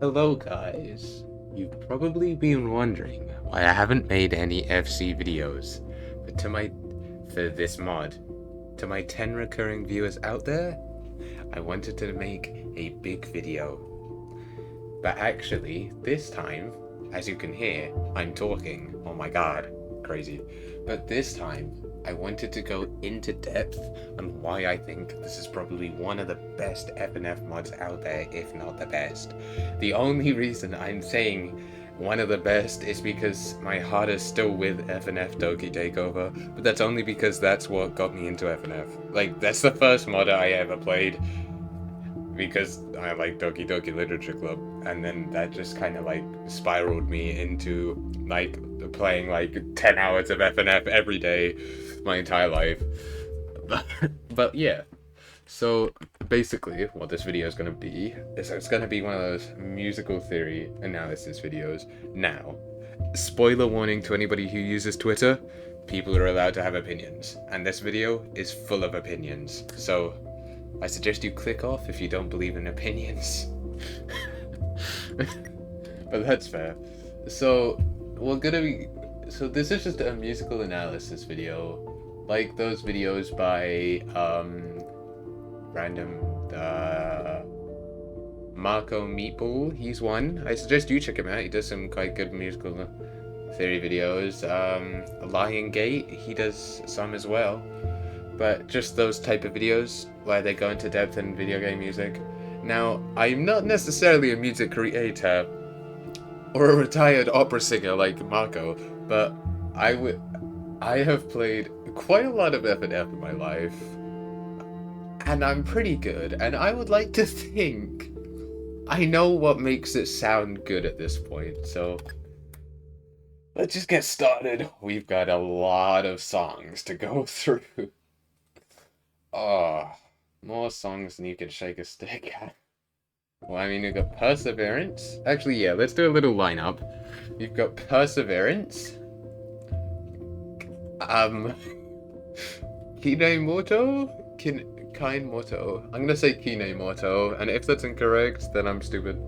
Hello guys, you've probably been wondering why I haven't made any FC videos, but for this mod, to my 10 recurring viewers out there, I wanted to make a big video. But actually, this time, as you can hear, I'm talking, oh my god, crazy. But this time, I wanted to go into depth on why I think this is probably one of the best Fnf mods out there, if not the best. The only reason I'm saying one of the best is because my heart is still with Fnf Doki Takeover, but that's only because that's what got me into FNF. Like, that's the first mod I ever played, because I like Doki Doki Literature Club, and then that just kind of like spiraled me into like playing like 10 hours of FNF every day my entire life. But yeah, so basically what this video is going to be is it's going to be one of those musical theory analysis videos. Now, spoiler warning to anybody who uses Twitter, people are allowed to have opinions, and this video is full of opinions, so I suggest you click off if you don't believe in opinions. But that's fair. So this is just a musical analysis video, like those videos by random Marco Meatball. He's one. I suggest you check him out. He does some quite good musical theory videos. Lion Gate, he does some as well. But just those type of videos where they go into depth in video game music. Now, I'm not necessarily a music creator or a retired opera singer like Marco, but I have played quite a lot of FNF in my life, and I'm pretty good, and I would like to think I know what makes it sound good at this point, so let's just get started. We've got a lot of songs to go through. Oh, more songs than you can shake a stick at. Well, I mean, you've got Perseverance. Actually, yeah, let's do a little lineup. You've got Perseverance. Kinemorto? Kinemorto. I'm gonna say Kinemorto, and if that's incorrect, then I'm stupid.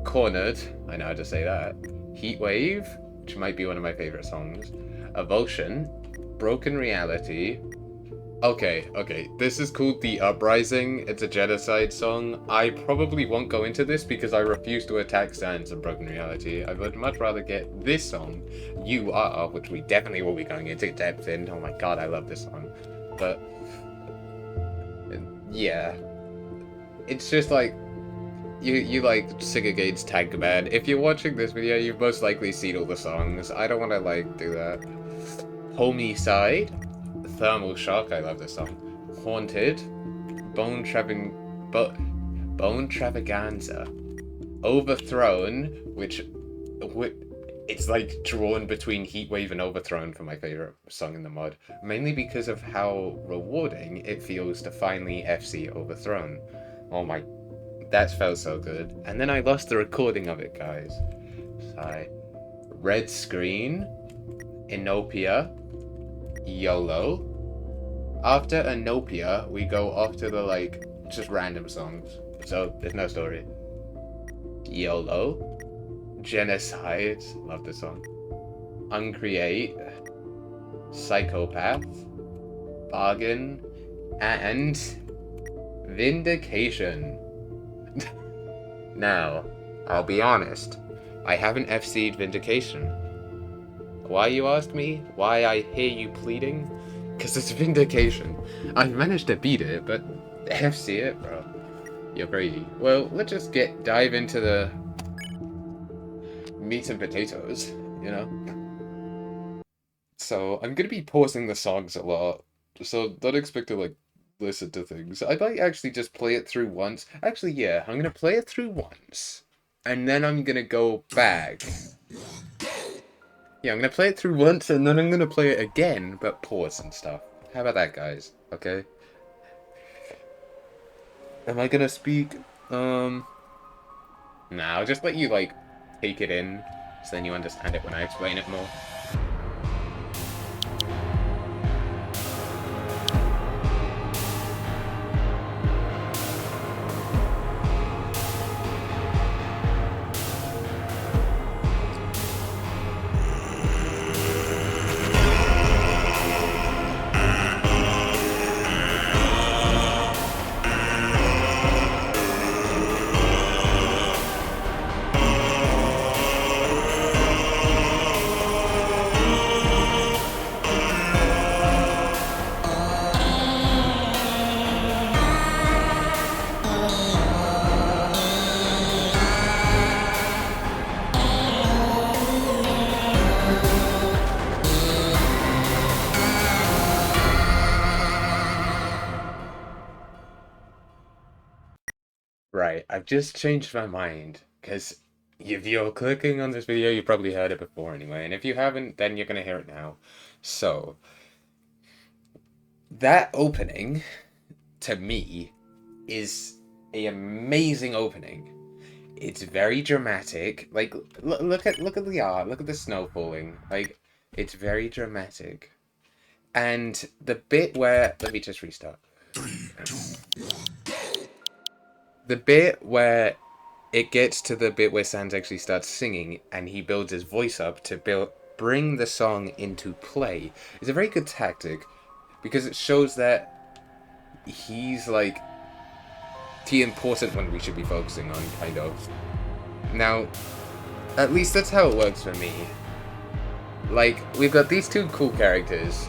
Cornered. I know how to say that. Heatwave, which might be one of my favorite songs. Avulsion. Broken Reality. Okay, this is called The Uprising. It's a genocide song. I probably won't go into this because I refuse to attack Sans and Broken Reality. I would much rather get this song, You Are, which we definitely will be going into depth in. Oh my god, I love this song. But, yeah. It's just like, you like Sigurgeir's Tank Command. If you're watching this video, you've most likely seen all the songs. I don't want to, like, do that. Homicide. Thermal Shock, I love this song. Haunted, Bone Travaganza, Overthrown, which it's like drawn between Heatwave and Overthrown for my favorite song in the mod, mainly because of how rewarding it feels to finally FC Overthrown. Oh my, that felt so good. And then I lost the recording of it, guys. Sorry. Red Screen, Inopia, YOLO. After Inopia, we go off to the, like, just random songs. So, there's no story. YOLO. Genocide. Love this song. Uncreate. Psychopath. Bargain. And Vindication. Now, I'll be honest. I haven't FC'd Vindication. Why, you ask me? Why I hear you pleading? Because it's Vindication. I managed to beat it, but FC it, bro. You're crazy. Well, let's just dive into the meat and potatoes, you know? So, I'm gonna be pausing the songs a lot, so don't expect to, like, listen to things. I might actually just play it through once. Actually, yeah, I'm gonna play it through once, and then I'm gonna go back. Yeah, I'm gonna play it through once, and then I'm gonna play it again, but pause and stuff. How about that, guys? Okay? Am I gonna speak? Nah, I'll just let you, like, take it in, so then you understand it when I explain it more. I've just changed my mind, because if you're clicking on this video, you probably heard it before anyway, and if you haven't, then you're gonna hear it now. So, that opening, to me, is an amazing opening. It's very dramatic. Like, look at the art, look at the snow falling. Like, it's very dramatic. And the bit where, let me just restart. The bit where it gets to the bit where Sans actually starts singing and he builds his voice up to bring the song into play is a very good tactic, because it shows that he's like the important one we should be focusing on, kind of. Now, at least that's how it works for me. Like, we've got these two cool characters,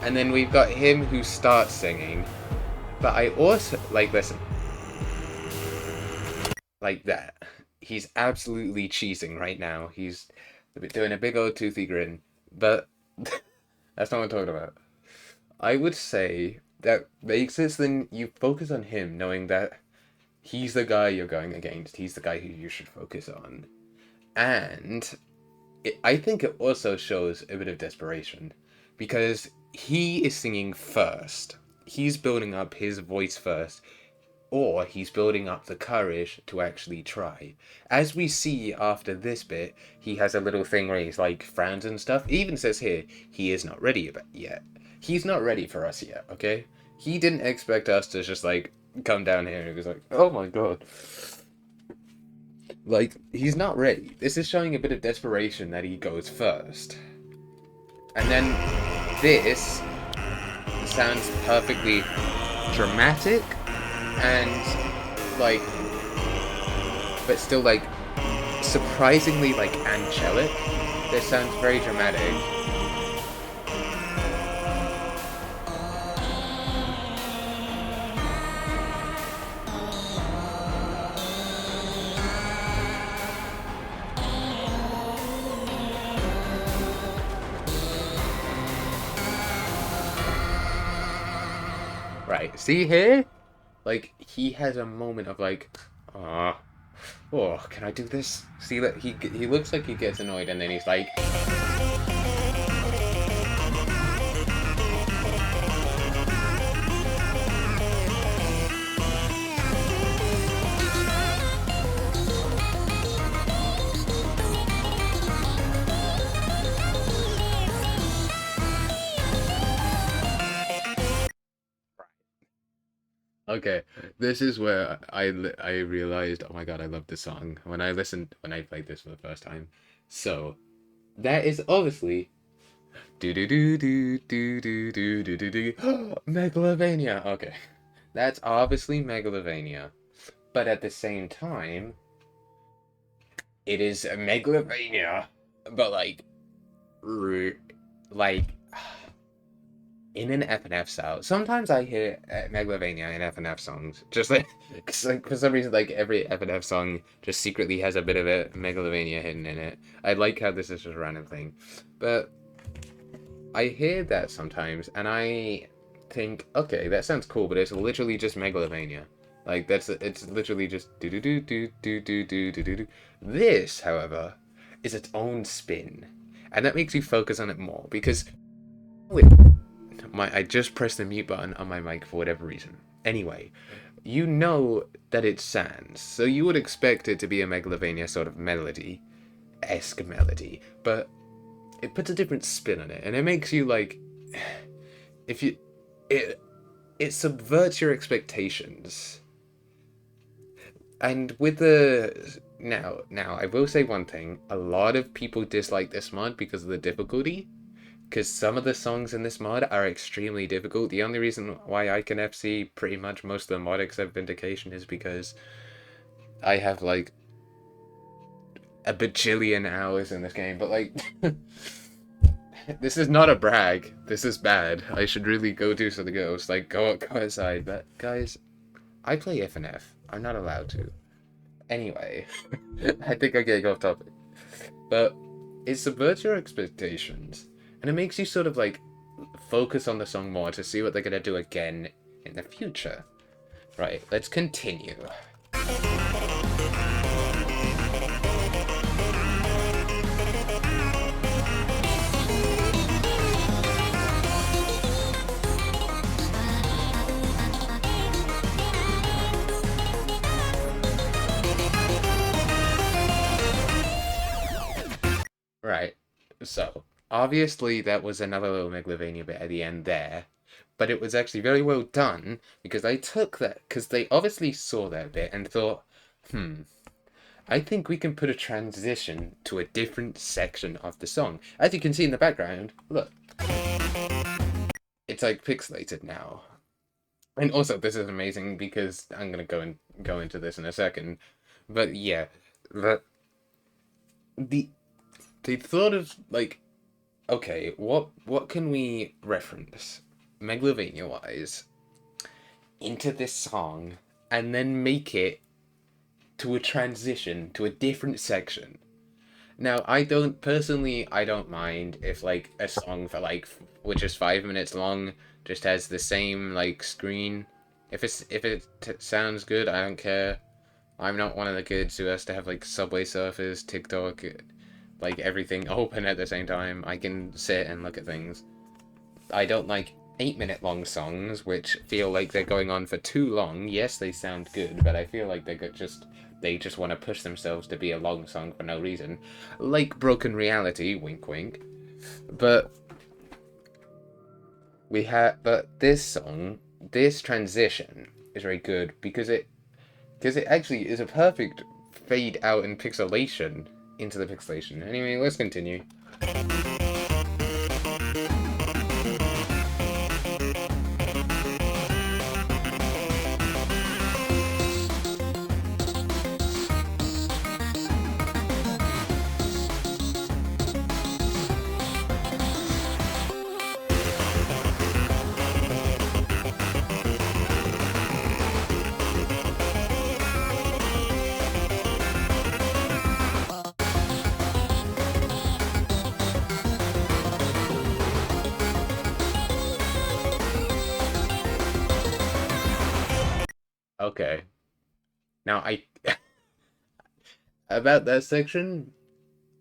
and then we've got him who starts singing, but I also, like, listen. Like that. He's absolutely cheesing right now. He's doing a big old toothy grin, but that's not what I'm talking about. I would say that makes it so then you focus on him, knowing that he's the guy you're going against. He's the guy who you should focus on. And I think it also shows a bit of desperation, because he is singing first. He's building up his voice first. Or he's building up the courage to actually try. As we see after this bit, he has a little thing where he's like frowns and stuff. He even says here, he is not ready yet. He's not ready for us yet, okay? He didn't expect us to just like come down here and he was like, oh my god. Like, he's not ready. This is showing a bit of desperation that he goes first. And then this sounds perfectly dramatic. And, like, but still, like, surprisingly, like, angelic. This sounds very dramatic. Right, see here? Like, he has a moment of like, oh, can I do this? See that he looks like he gets annoyed, and then he's like, okay, this is where I realized, oh my god, I love this song when I played this for the first time. So, that is obviously do do do do do do do do do do Megalovania. Okay, that's obviously Megalovania, but at the same time, it is a Megalovania, but like in an FNF style. Sometimes I hear Megalovania in FNF songs, just like, cause, like, for some reason, like every FNF song just secretly has a bit of a Megalovania hidden in it. I like how this is just a random thing, but I hear that sometimes, and I think, okay, that sounds cool, but it's literally just Megalovania. Like, it's literally just do do do do do do do do do. This, however, is its own spin, and that makes you focus on it more, because I just pressed the mute button on my mic for whatever reason. Anyway, you know that it's Sans, so you would expect it to be a Megalovania sort of melody-esque melody, but it puts a different spin on it, and it makes you like, it subverts your expectations. And with the now I will say one thing: a lot of people dislike this mod because of the difficulty. Because some of the songs in this mod are extremely difficult. The only reason why I can FC pretty much most of the mod except Vindication is because I have like a bajillion hours in this game. But like, this is not a brag. This is bad. I should really go do something else. Like, go outside. But guys, I play FNF. I'm not allowed to. Anyway, I think I'm getting off topic. But it subverts your expectations. And it makes you sort of like focus on the song more to see what they're going to do again in the future. Right, let's continue. Right. So, obviously, that was another little Megalovania bit at the end there, but it was actually very well done because they took that, because they obviously saw that bit and thought, I think we can put a transition to a different section of the song. As you can see in the background, look, it's like pixelated now. And also, this is amazing because I'm gonna go into this in a second, but yeah, the the they thought of like, okay, what can we reference Megalovania wise into this song and then make it to a transition to a different section. Now, I don't mind if like a song for like which is 5 minutes long just has the same like screen. If it sounds good, I don't care. I'm not one of the kids who has to have like Subway Surfers, TikTok, like everything open at the same time. I can sit and look at things. I don't like 8 minute long songs which feel like they're going on for too long. Yes, they sound good, but I feel like they just want to push themselves to be a long song for no reason. Like Broken Reality, wink wink. But this song, this transition is very good because it actually is a perfect fade out in pixelation into the pixelation. Anyway, let's continue. Okay. Now I about that section,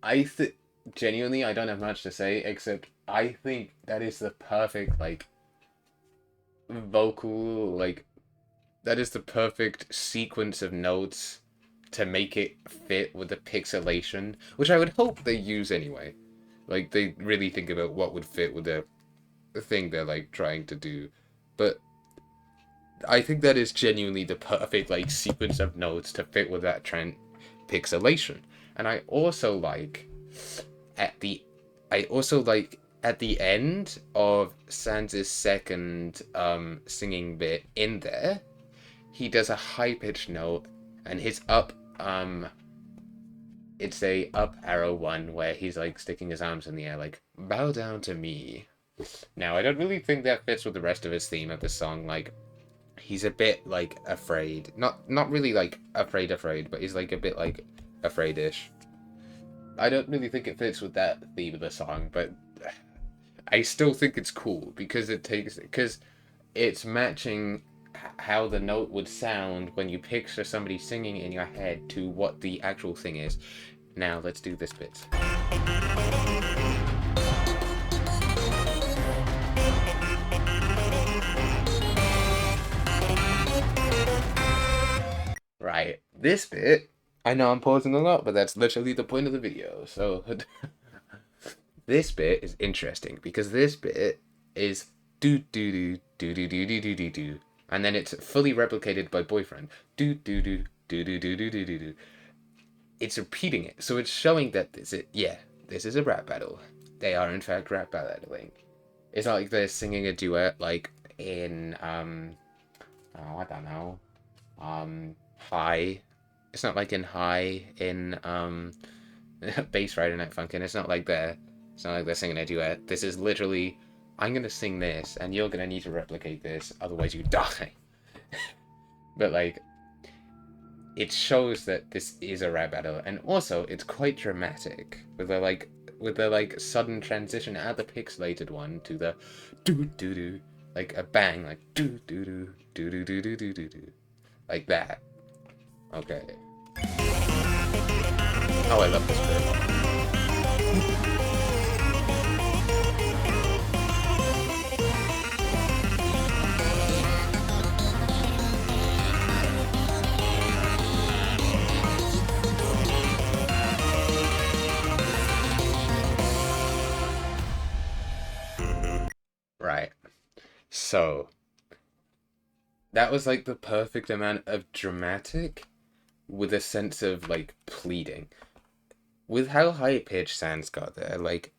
I th genuinely I don't have much to say except I think that is the perfect like vocal like that is the perfect sequence of notes to make it fit with the pixelation, which I would hope they use anyway. Like they really think about what would fit with the thing they're like trying to do. But I think that is genuinely the perfect like sequence of notes to fit with that trend pixelation. And at the I also like at the end of Sans's second singing bit in there, he does a high pitched note and his up it's a up arrow one where he's like sticking his arms in the air like bow down to me. Now I don't really think that fits with the rest of his theme of the song. Like he's a bit like afraid, not really like afraid, but he's like a bit like afraidish. I don't really think it fits with that theme of the song, but I still think it's cool because it's matching how the note would sound when you picture somebody singing in your head to what the actual thing is. Now let's do this bit. Right, this bit, I know I'm pausing a lot, but that's literally the point of the video. So this bit is interesting because this bit is do do do do do do do do do do, and then it's fully replicated by Boyfriend. Do do do do do do do do do do. It's repeating it, so it's showing that this is a rap battle. They are in fact rap battling. It's not like they're singing a duet like in oh, I don't know, High. It's not like in High in Bass Rider Night Funkin'. It's not like they're singing a duet. This is literally, I'm gonna sing this, and you're gonna need to replicate this, otherwise you die. But like, it shows that this is a rap battle, and also it's quite dramatic with the sudden transition out the pixelated one to the doo doo doo, like a bang, like doo doo doo doo doo doo doo doo doo doo, like that. Okay. Oh, I love this bit. So, that was like the perfect amount of dramatic with a sense of like pleading. With how high pitched Sans got there, like,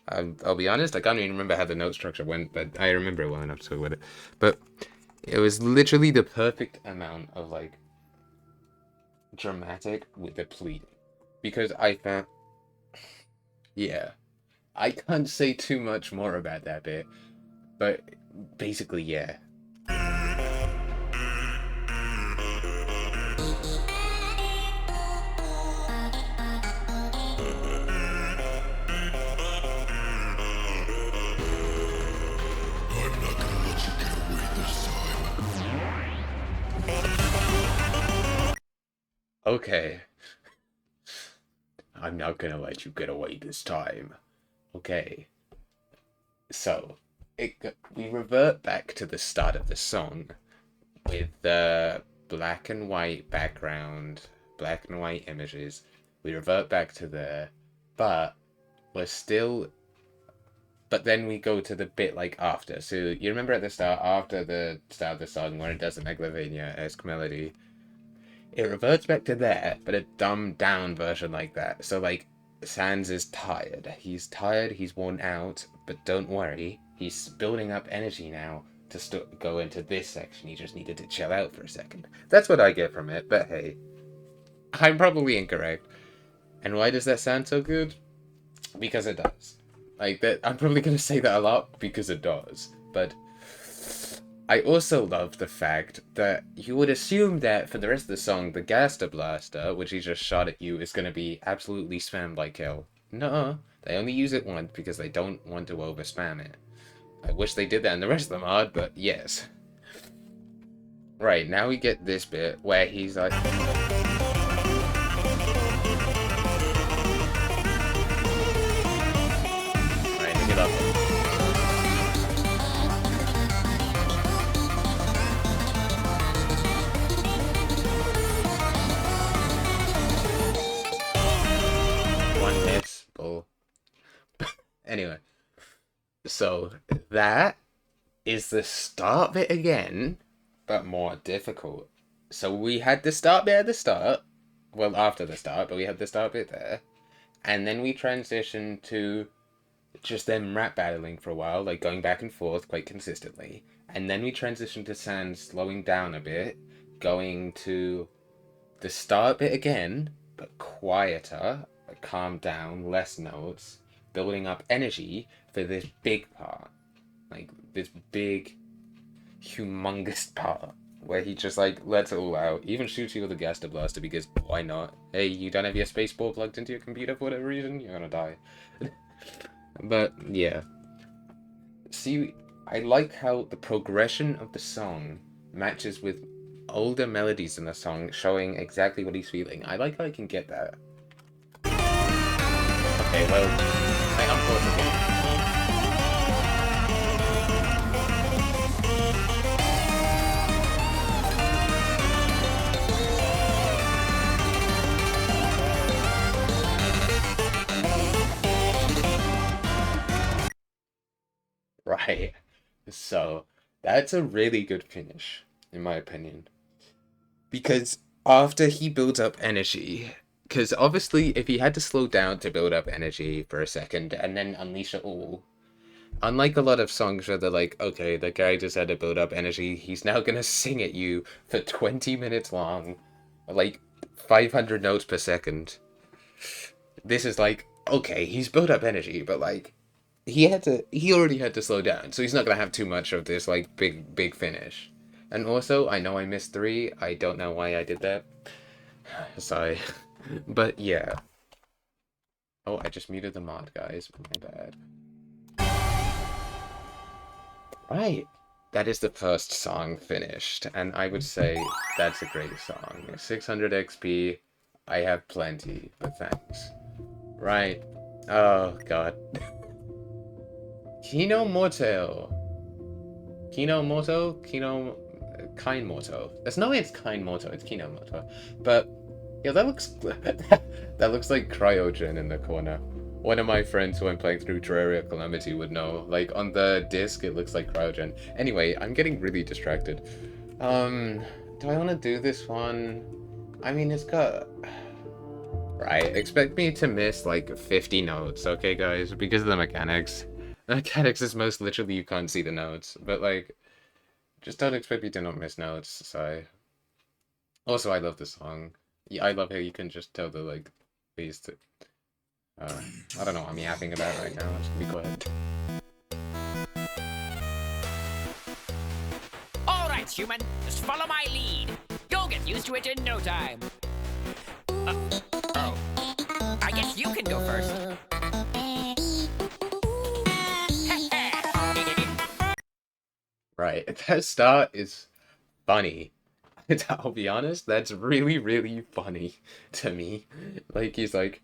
I'll be honest, I can't even remember how the note structure went, but I remember it well enough to go with it. But it was literally the perfect amount of like dramatic with the pleading. Because I found, yeah, I can't say too much more about that bit, but basically, yeah. I'm not gonna let you get away this time. Okay. I'm not gonna let you get away this time. Okay. So, we revert back to the start of the song with the black and white background, black and white images. We revert back to there, but we're still. But then we go to the bit like after. So you remember at the start, after the start of the song, where it does a Megalovania-esque melody, it reverts back to there, but a dumbed down version like that. So like, Sans is tired. He's tired. He's worn out. But don't worry, he's building up energy now to go into this section. He just needed to chill out for a second. That's what I get from it. But hey, I'm probably incorrect. And why does that sound so good? Because it does. Like that, I'm probably gonna say that a lot because it does. But I also love the fact that you would assume that for the rest of the song, the Gaster Blaster, which he just shot at you, is gonna be absolutely spammed like hell. No, they only use it once because they don't want to over spam it. I wish they did that in the rest of the mod, but yes. Right, now we get this bit where he's like... Right, look it up. One miss, bull. Anyway, so that is the start bit again, but more difficult. So we had the start bit at the start, well, after the start, but we had the start bit there, and then we transitioned to just them rap battling for a while, like going back and forth quite consistently, and then we transitioned to Sans slowing down a bit, going to the start bit again, but quieter, calm down, less notes, building up energy for this big part. Like, this big, humongous part where he just, like, lets it all out. Even shoots you with a Gaster Blaster because why not? Hey, you don't have your space ball plugged into your computer for whatever reason? You're gonna die. But, yeah. See, I like how the progression of the song matches with older melodies in the song showing exactly what he's feeling. I like how I can get that. Okay, well, I unpause again. Right. So, that's a really good finish, in my opinion. Because after he builds up energy, because obviously if he had to slow down to build up energy for a second and then unleash it all, unlike a lot of songs where they're like, okay, the guy just had to build up energy, he's now gonna sing at you for 20 minutes long, like 500 notes per second. This is like, okay, he's built up energy, but like, he already had to slow down, so he's not gonna have too much of this like big finish. And also, I know I missed 3. I don't know why I did that. Sorry. But yeah. Oh, I just muted the mod, guys. My bad. Right. That is the first song finished, and I would say that's a great song. 600 XP. I have plenty, but thanks. Right. Oh, God. Kinemorto. Kinemorto? There's no way it's Kinemorto, it's Kinemorto. But, yeah, that looks... that looks like Cryogen in the corner. one of my friends who I'm playing through Terraria Calamity would know. Like, on the disc, it looks like Cryogen. Anyway, I'm getting really distracted. Do I want to do this one? I mean, it's got... Right, expect me to miss, like, 50 notes, okay, guys? Because of the mechanics. The mechanics is most literally you can't see the notes. But, like, just don't expect me to not miss notes, so... Also, I love the song. Yeah, I love how you can just tell the, like, ways to... I don't know what I'm yapping about right now. I'm just gonna be quiet. Alright, human. Just follow my lead. You'll get used to it in no time. Oh. I guess you can go first. Right, that start is funny. I'll be honest, that's really, really funny to me. Like, he's like,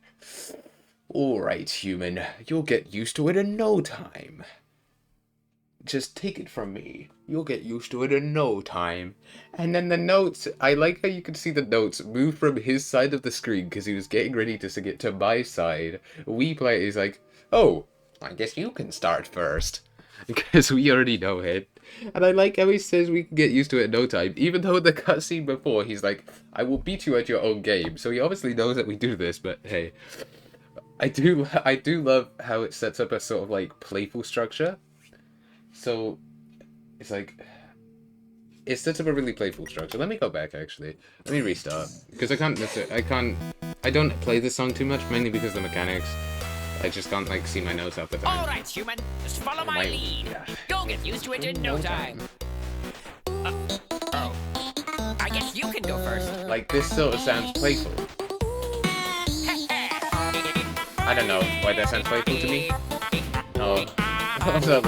alright, human, you'll get used to it in no time. Just take it from me. You'll get used to it in no time. And then the notes, I like how you can see the notes move from his side of the screen because he was getting ready to sing it to my side. We play, he's like, oh, I guess you can start first. Because we already know it. And I like how he says we can get used to it in no time, even though in the cutscene before he's like, I will beat you at your own game. So he obviously knows that we do this, but hey. I do love how it sets up a sort of like playful structure. So it's like it sets up a really playful structure. Let me go back actually. Let me restart. Because I don't play this song too much, mainly because of the mechanics. I just can't like see my notes half the time. Alright, human. Just follow my lead. Yeah. You'll get used to it in no time. Oh. I guess you can go first. Like this sort of sounds playful. I don't know why that sounds playful to me. Oh. What's up?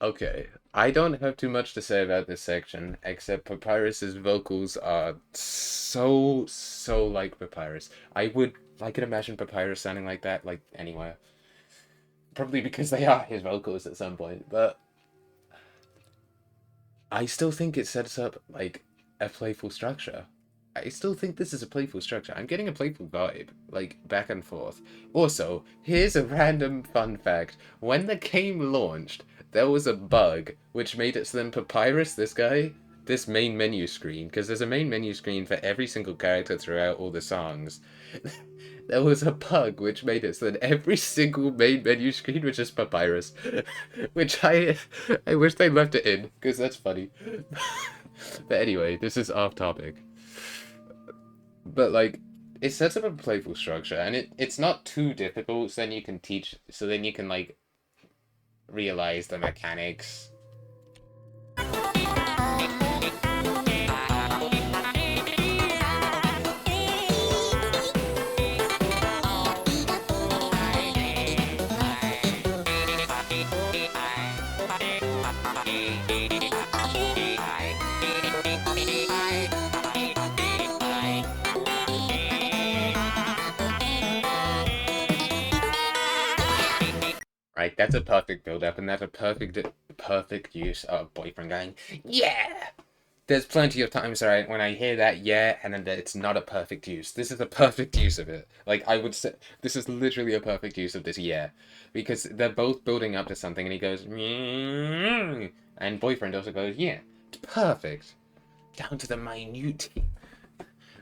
Okay, I don't have too much to say about this section, except Papyrus's vocals are so like Papyrus. I can imagine Papyrus sounding like that, like, anywhere. Probably because they are his vocals at some point, but... I still think it sets up, like, a playful structure. I still think this is a playful structure. I'm getting a playful vibe, like, back and forth. Also, here's a random fun fact. When the game launched, there was a bug which made it so then Papyrus, this main menu screen, because there's a main menu screen for every single character throughout all the songs. There was a bug which made it so that every single main menu screen was just Papyrus. Which I wish they left it in, because that's funny. But anyway, this is off topic. But like, it sets up a playful structure, and it's not too difficult, so then you can like realize the mechanics. Right, that's a perfect build-up, and that's a perfect use of boyfriend going, yeah! There's plenty of times, right, when I hear that yeah, and then it's not a perfect use. This is a perfect use of it. Like, I would say, this is literally a perfect use of this yeah. Because they're both building up to something, and he goes, mm-hmm, and boyfriend also goes, yeah, it's perfect. Down to the minute.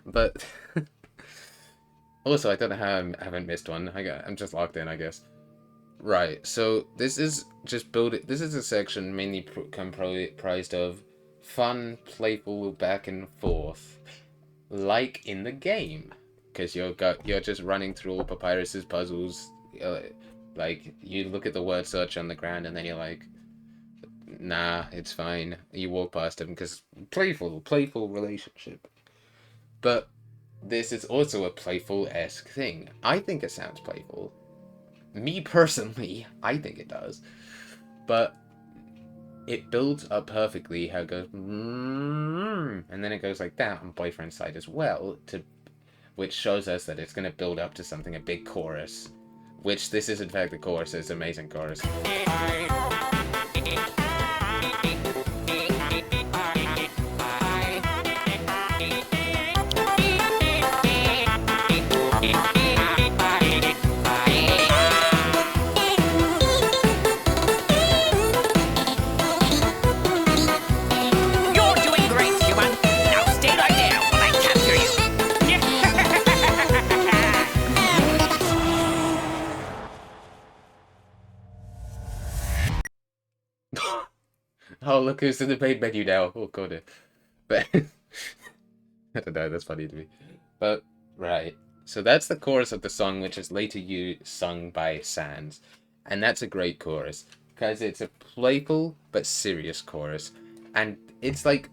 But, also, I don't know how I haven't missed one. I'm just locked in, I guess. Right, so this is a section mainly comprised of fun, playful back and forth, like in the game, because you're just running through all Papyrus's puzzles. Like you look at the word search on the ground, and then you're like, nah, it's fine. You walk past him because playful relationship. But this is also a playful-esque thing. I think it sounds playful. Me personally, I think it does, but it builds up perfectly how it goes, and then it goes like that on boyfriend's side as well, which shows us that it's going to build up to something, a big chorus. which this is in fact the chorus. It's an amazing chorus. You're doing great, human. Now stay right there while I capture you. Oh, look who's in the main menu now. Oh, god. But I don't know, that's funny to me. But, right. So that's the chorus of the song, which is later sung by Sans. And that's a great chorus, because it's a playful but serious chorus. And it's like,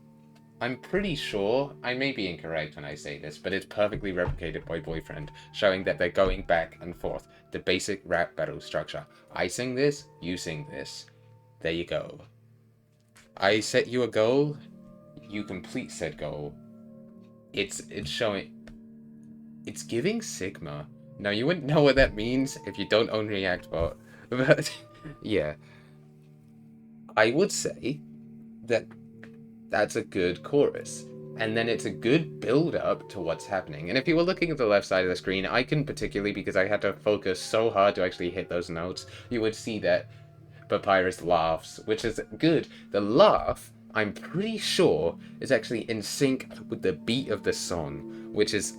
I'm pretty sure, I may be incorrect when I say this, but it's perfectly replicated by Boyfriend, showing that they're going back and forth. The basic rap battle structure. I sing this, you sing this. There you go. I set you a goal, you complete said goal. It's showing... It's giving Sigma. Now, you wouldn't know what that means if you don't own ReactBot, but yeah. I would say that that's a good chorus. And then it's a good build-up to what's happening. And if you were looking at the left side of the screen, I can particularly, because I had to focus so hard to actually hit those notes, you would see that Papyrus laughs, which is good. The laugh, I'm pretty sure, is actually in sync with the beat of the song, which is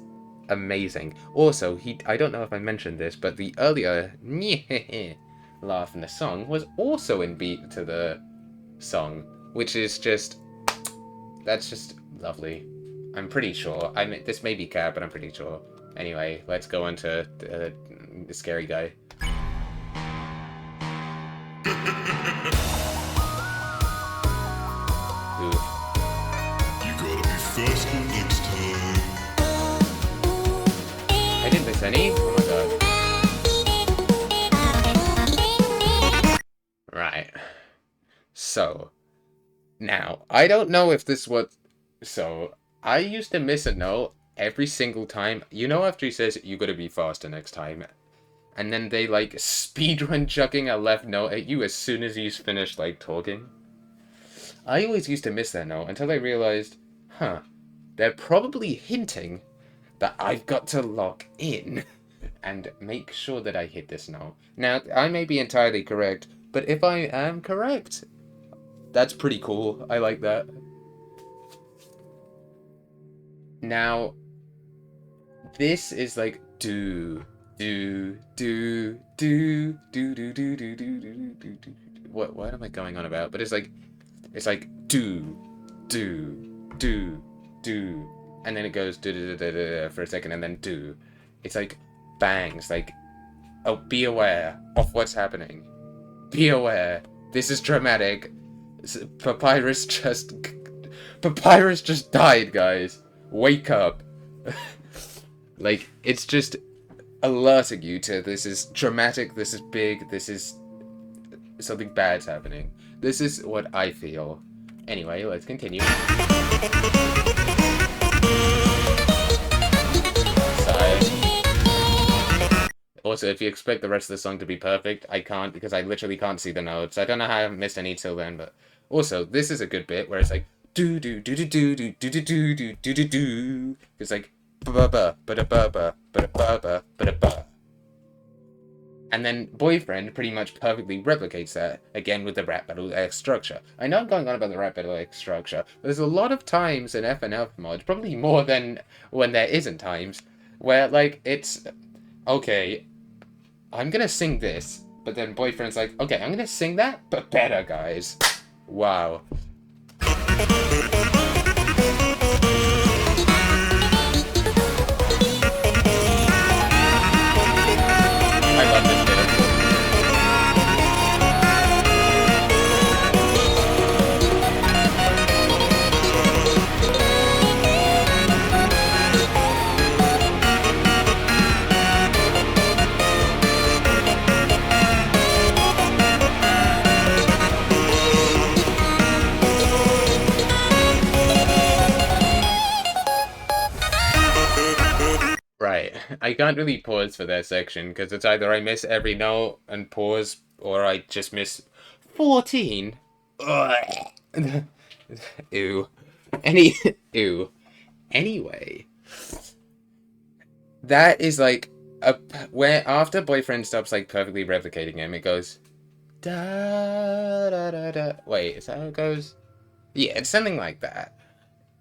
amazing. Also, I don't know if I mentioned this, but the earlier laugh in the song was also in beat to the song, which is just... That's just lovely. I'm pretty sure. I mean, this may be cap, but I'm pretty sure. Anyway, let's go into the scary guy. Oof. You gotta be faster next time. I didn't miss any? Oh my god. Right. So, now, I don't know if this was... So, I used to miss a note every single time. You know after he says, you gotta be faster next time. And then they, like, speedrun chucking a left note at you as soon as he's finished, like, talking. I always used to miss that note until I realized, huh, they're probably hinting that I've got to lock in and make sure that I hit this note. Now, I may be entirely correct, but if I am correct, that's pretty cool. I like that. Now, this is like what am I going on about? But it's like do, and then it goes for a second and then do. It's like bangs, like, oh, be aware of what's happening. Be aware. This is dramatic. Papyrus just died, guys. Wake up. Like, it's just alerting you to this is dramatic, this is big, this is something bad's happening. This is what I feel. Anyway, let's continue. Also, if you expect the rest of the song to be perfect, I can't, because I literally can't see the notes. I don't know how I haven't missed any till then, but also, this is a good bit where it's like do do do do do do do do do do do do do. It's like ba ba ba ba ba ba ba ba ba ba. And then Boyfriend pretty much perfectly replicates that, again with the rap battle X structure. I know I'm going on about the rap battle X structure, but there's a lot of times in FNF mods, probably more than when there isn't times, where, like, it's, okay, I'm gonna sing this, but then Boyfriend's like, okay, I'm gonna sing that, but better, guys. Wow. I love this bit. I can't really pause for that section because it's either I miss every note and pause, or I just miss 14. Ew. Ew. Anyway, that is like where after boyfriend stops like perfectly replicating him, it goes da da da da. Wait, is that how it goes? Yeah, it's something like that.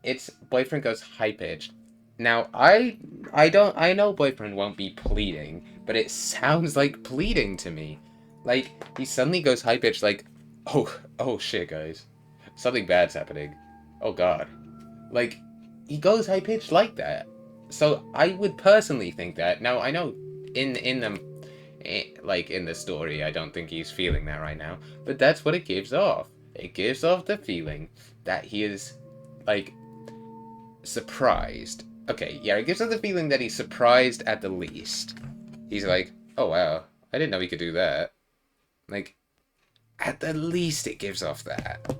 It's boyfriend goes high pitched. Now I know boyfriend won't be pleading, but it sounds like pleading to me. Like he suddenly goes high pitched, like, oh shit, guys, something bad's happening. Oh god, like he goes high pitched like that. So I would personally think that. Now I know in the story, I don't think he's feeling that right now, but that's what it gives off. It gives off the feeling that he is like surprised. Okay, yeah, it gives off the feeling that he's surprised at the least. He's like, oh wow, I didn't know he could do that. Like, at the least it gives off that.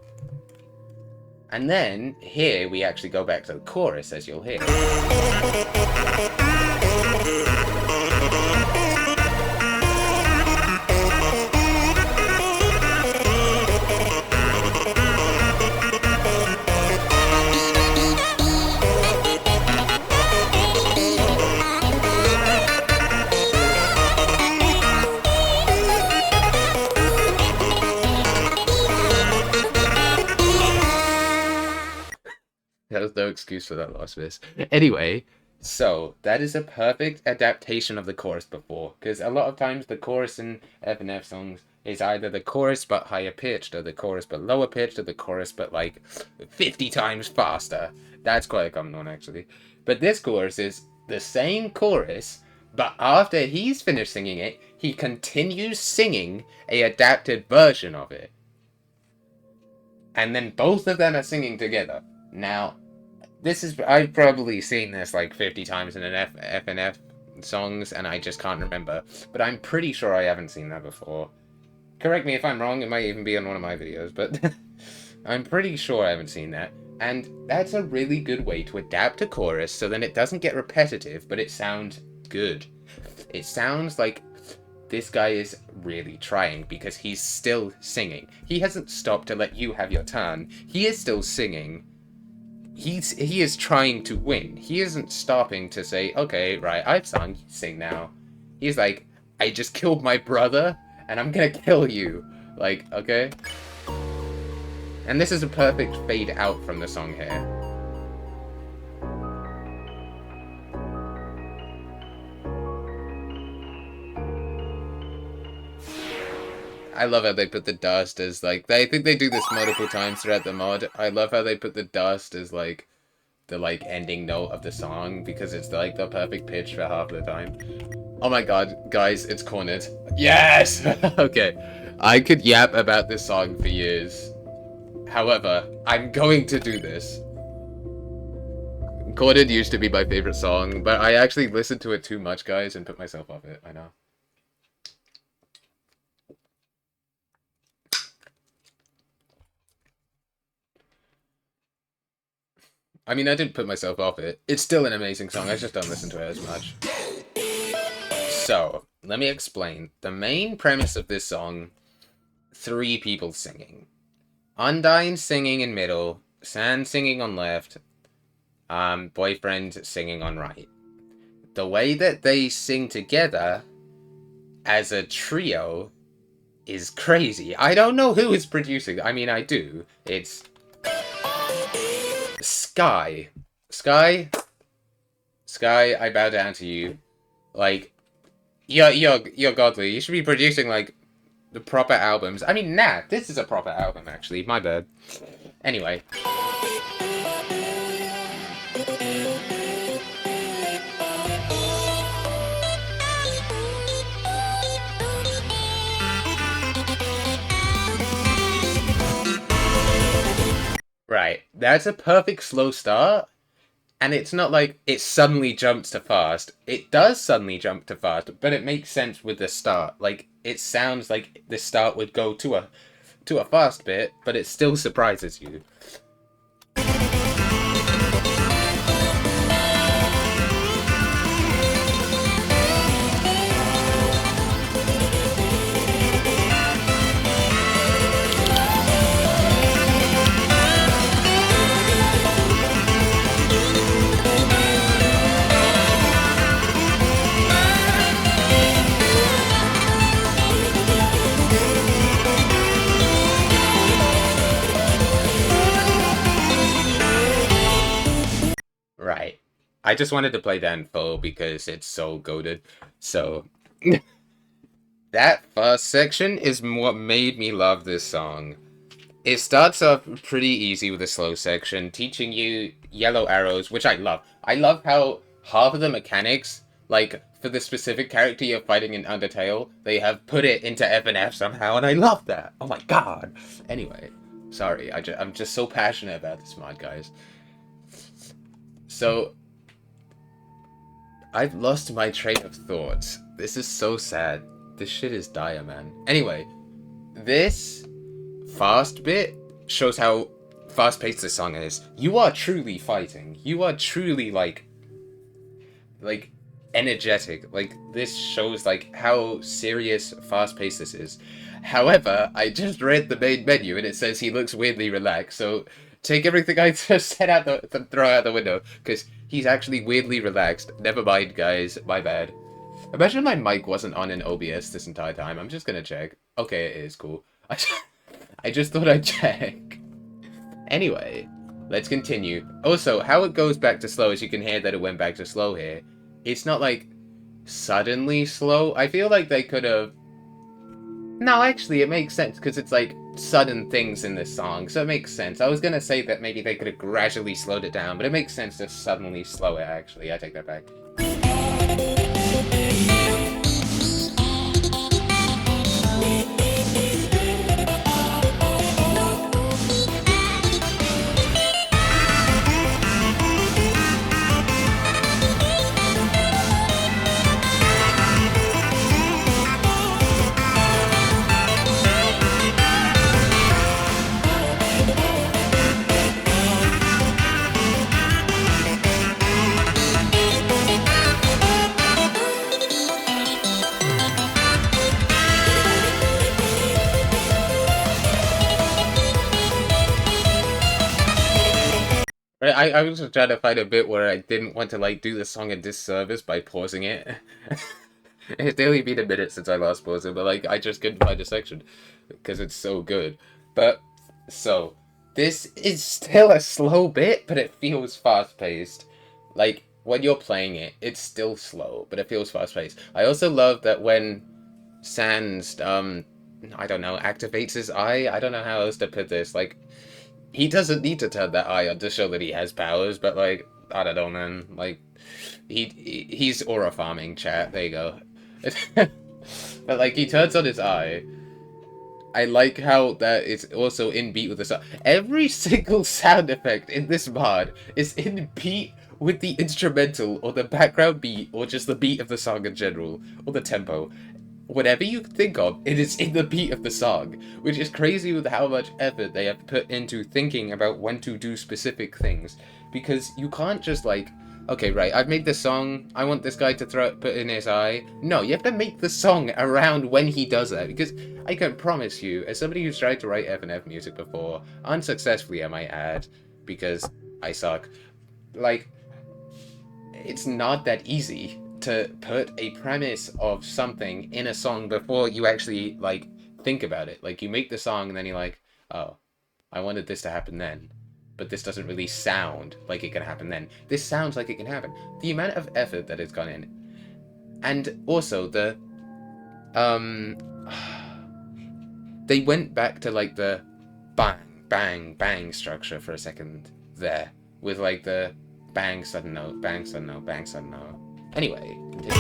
And then, here, we actually go back to the chorus, as you'll hear. There was no excuse for that last verse. Anyway, so that is a perfect adaptation of the chorus before, because a lot of times the chorus in Fnf songs is either the chorus but higher pitched, or the chorus but lower pitched, or the chorus but like 50 times faster. That's quite a common one actually. But this chorus is the same chorus, but after he's finished singing it, he continues singing a adapted version of it. And then both of them are singing together. Now, I've probably seen this like 50 times in an FNF songs, and I just can't remember. But I'm pretty sure I haven't seen that before. Correct me if I'm wrong, it might even be on one of my videos, but I'm pretty sure I haven't seen that. And that's a really good way to adapt a chorus so then it doesn't get repetitive, but it sounds good. It sounds like this guy is really trying because he's still singing. He hasn't stopped to let you have your turn. He is still singing. He is trying to win. He isn't stopping to say, okay, right, I've sung, sing now. He's like, I just killed my brother, and I'm gonna kill you. Like, okay? And this is a perfect fade out from the song here. I love how they put the dust as, like, I think they do this multiple times throughout the mod. I love how they put the dust as, like, the, like, ending note of the song, because it's, like, the perfect pitch for half the time. Oh my god, guys, it's cornered. Yes! Okay. I could yap about this song for years. However, I'm going to do this. Cornered used to be my favorite song, but I actually listened to it too much, guys, and put myself off it. I know. I mean, I didn't put myself off it. It's still an amazing song, I just don't listen to it as much. So, let me explain. The main premise of this song, 3 people singing. Undyne singing in middle, Sand singing on left, boyfriend singing on right. The way that they sing together as a trio is crazy. I don't know who is producing. I mean, I do. It's Sky, I bow down to you. Like, you're godly. You should be producing, like, the proper albums. I mean, nah, this is a proper album, actually. My bad. Anyway. Right, that's a perfect slow start, and it's not like it suddenly jumps to fast. It does suddenly jump to fast, but it makes sense with the start. Like, it sounds like the start would go to a fast bit, but it still surprises you. I just wanted to play that in full because it's so goated. So that first section is what made me love this song. It starts off pretty easy with a slow section, teaching you yellow arrows, which I love. I love how half of the mechanics, like, for the specific character you're fighting in Undertale, they have put it into Fnf somehow, and I love that! Oh my god! Anyway, sorry, I'm just so passionate about this mod, guys. So, I've lost my train of thoughts. This is so sad. This shit is dire, man. Anyway, this fast bit shows how fast-paced this song is. You are truly fighting. You are truly, like, energetic. Like, this shows, like, how serious, fast-paced this is. However, I just read the main menu, and it says he looks weirdly relaxed, so take everything I just said throw out the window, because he's actually weirdly relaxed. Never mind, guys. My bad. Imagine my mic wasn't on in OBS this entire time. I'm just gonna check. Okay, it is cool. I just thought I'd check. Anyway, let's continue. Also, how it goes back to slow, as you can hear that it went back to slow here. It's not, like, suddenly slow. I feel like they could have... No, actually, it makes sense, because it's, like, sudden things in this song, so it makes sense. I was gonna say that maybe they could have gradually slowed it down, but it makes sense to suddenly slow it, actually. I take that back. I was just trying to find a bit where I didn't want to, like, do the song a disservice by pausing it. It's only been a minute since I last paused it, but, like, I just couldn't find a section because it's so good. But, so, this is still a slow bit, but it feels fast-paced. Like, when you're playing it, it's still slow, but it feels fast-paced. I also love that when Sans, I don't know, activates his eye? I don't know how else to put this, like... He doesn't need to turn that eye on to show that he has powers, but, like, I don't know, man. Like, he's aura farming, chat. There you go. But, like, he turns on his eye. I like how that is also in beat with the sound. Every single sound effect in this mod is in beat with the instrumental, or the background beat, or just the beat of the song in general, or the tempo. Whatever you think of, it is in the beat of the song, which is crazy with how much effort they have put into thinking about when to do specific things. Because you can't just, like, okay, right, I've made this song, I want this guy to put in his eye. No, you have to make the song around when he does that, because I can promise you, as somebody who's tried to write Fnf music before, unsuccessfully I might add, because I suck, like, it's not that easy to put a premise of something in a song before you actually, like, think about it. Like, you make the song and then you're like, oh, I wanted this to happen then, but this doesn't really sound like it can happen then. This sounds like it can happen. The amount of effort that has gone in. And also the, they went back to, like, the bang, bang, bang structure for a second there, with, like, the bang, sudden note, bang, sudden note, bang, sudden note. Anyway, continue.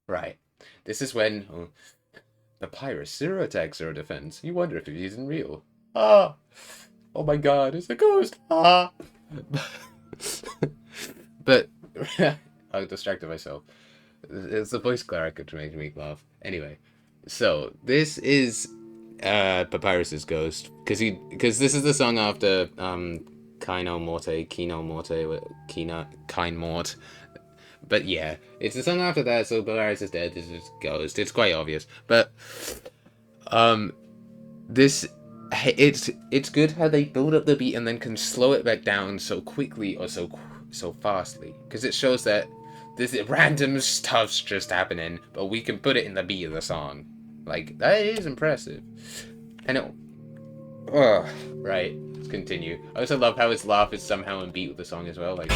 Right. This is when Papyrus, 0 attack, 0 defense. You wonder if he's even real. Ah! Oh my god, it's a ghost! Ah! But, I distracted myself. It's the voice cleric to make me laugh. Anyway, so, this is Papyrus's ghost, because this is the song after Kinemort. But yeah, it's the song after that, so Papyrus is dead. This is ghost. It's quite obvious, but it's good how they build up the beat and then can slow it back down so quickly or so fastly, because it shows that this random stuff's just happening, but we can put it in the beat of the song. Like, that is impressive. And it... right. Let's continue. I also love how his laugh is somehow in beat with the song as well. Like...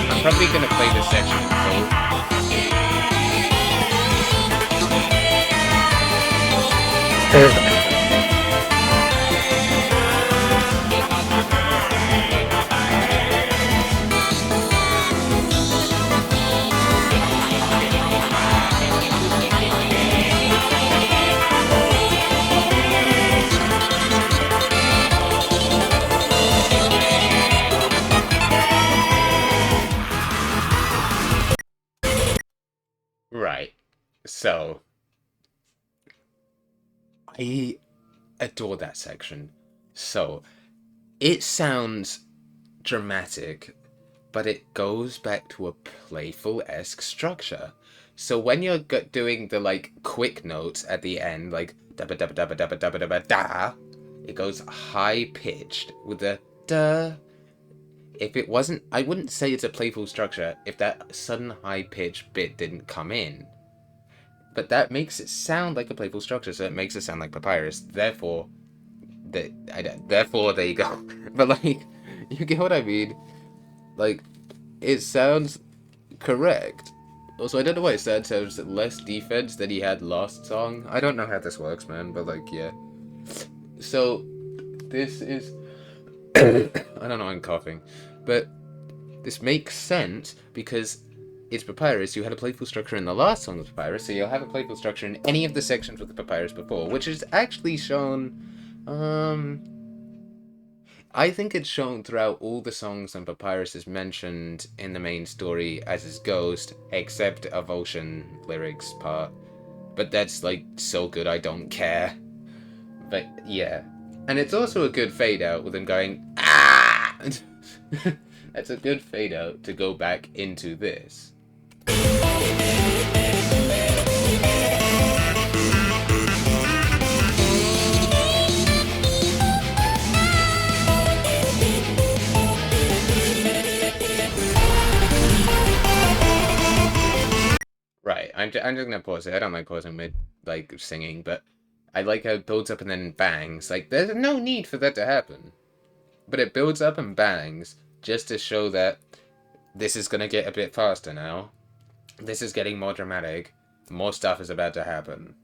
I'm probably gonna play this section in full. Right. So, I adore that section. So, it sounds dramatic, but it goes back to a playful-esque structure. So when you're doing the, like, quick notes at the end, like, da-ba-da-ba-da-ba-da-ba-da-ba-da, it goes high-pitched with a da. If it wasn't, I wouldn't say it's a playful structure if that sudden high-pitched bit didn't come in. But that makes it sound like a playful structure, so it makes it sound like Papyrus. Therefore, there you go. But, like, you get what I mean? Like, it sounds correct. Also, I don't know why it sounds less defense than he had last song. I don't know how this works, man, but, like, yeah. So, this is... I don't know, I'm coughing. But this makes sense because it's Papyrus. You had a playful structure in the last song of Papyrus, so you'll have a playful structure in any of the sections with the Papyrus before, which is actually shown... I think it's shown throughout all the songs and Papyrus is mentioned in the main story as his ghost, except a Volscian lyrics part. But that's, like, so good I don't care. But, yeah. And it's also a good fade out with him going, ah! That's a good fade out to go back into this. Right, I'm just gonna pause it. I don't like pausing mid, like, singing, but I like how it builds up and then bangs. Like, there's no need for that to happen. But it builds up and bangs just to show that this is gonna get a bit faster now. This is getting more dramatic. More stuff is about to happen.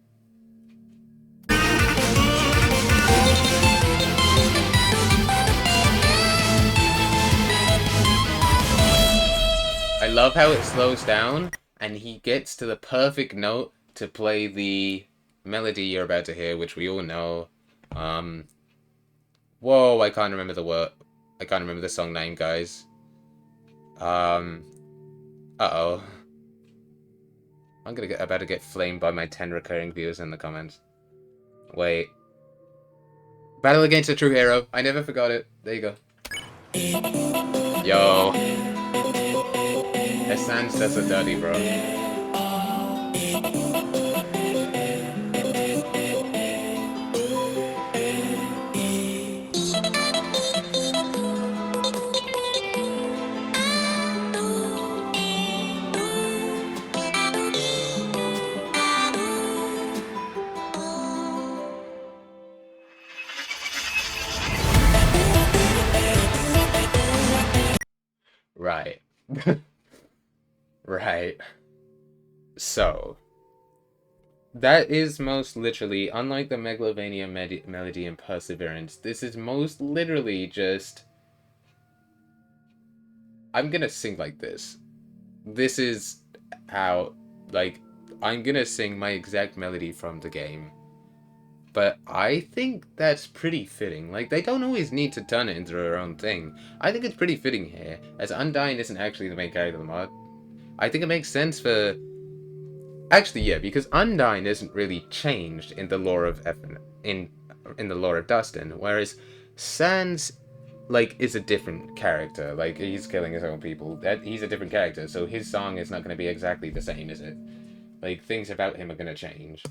I love how it slows down and he gets to the perfect note to play the melody you're about to hear, which we all know. Whoa, I can't remember the word. I can't remember the song name, guys. Uh-oh. I'm about to get flamed by my 10 recurring viewers in the comments. Wait. Battle Against a True Hero. I never forgot it. There you go. Yo. Essence does it dirty, bro. Right. Right. So, that is most literally, unlike the Megalovania melody and Perseverance, this is most literally just... I'm gonna sing like this. This is how, like, I'm gonna sing my exact melody from the game. But I think that's pretty fitting. Like, they don't always need to turn it into their own thing. I think it's pretty fitting here, as Undyne isn't actually the main character of the mod. I think it makes sense for... Actually, yeah, because Undyne isn't really changed in the lore of in the lore of Dustin, whereas Sans, like, is a different character. Like, he's killing his own people. He's a different character, so his song is not going to be exactly the same, is it? Like, things about him are going to change.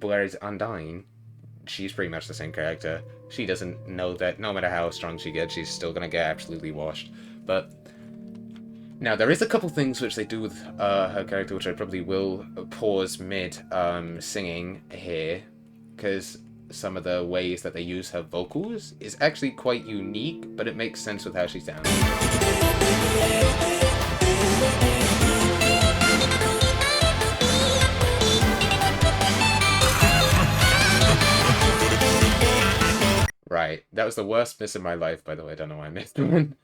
Whereas Undyne she's pretty much the same character. She doesn't know that no matter how strong she gets, she's still gonna get absolutely washed. But now there is a couple things which they do with her character, which I probably will pause mid singing here, because some of the ways that they use her vocals is actually quite unique, but it makes sense with how she sounds. Right, that was the worst miss in my life, by the way. I don't know why I missed one.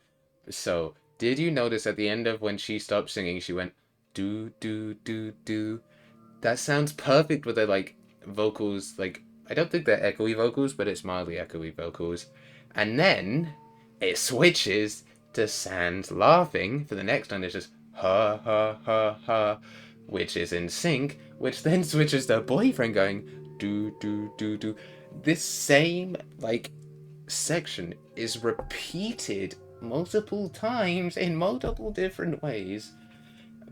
So, did you notice at the end of when she stopped singing, she went do do do do? That sounds perfect with the like vocals. Like, I don't think they're echoey vocals, but it's mildly echoey vocals. And then it switches to Sans laughing for the next one. It's just ha ha ha ha, which is in sync. Which then switches to boyfriend going do do do do. This same like section is repeated multiple times in multiple different ways,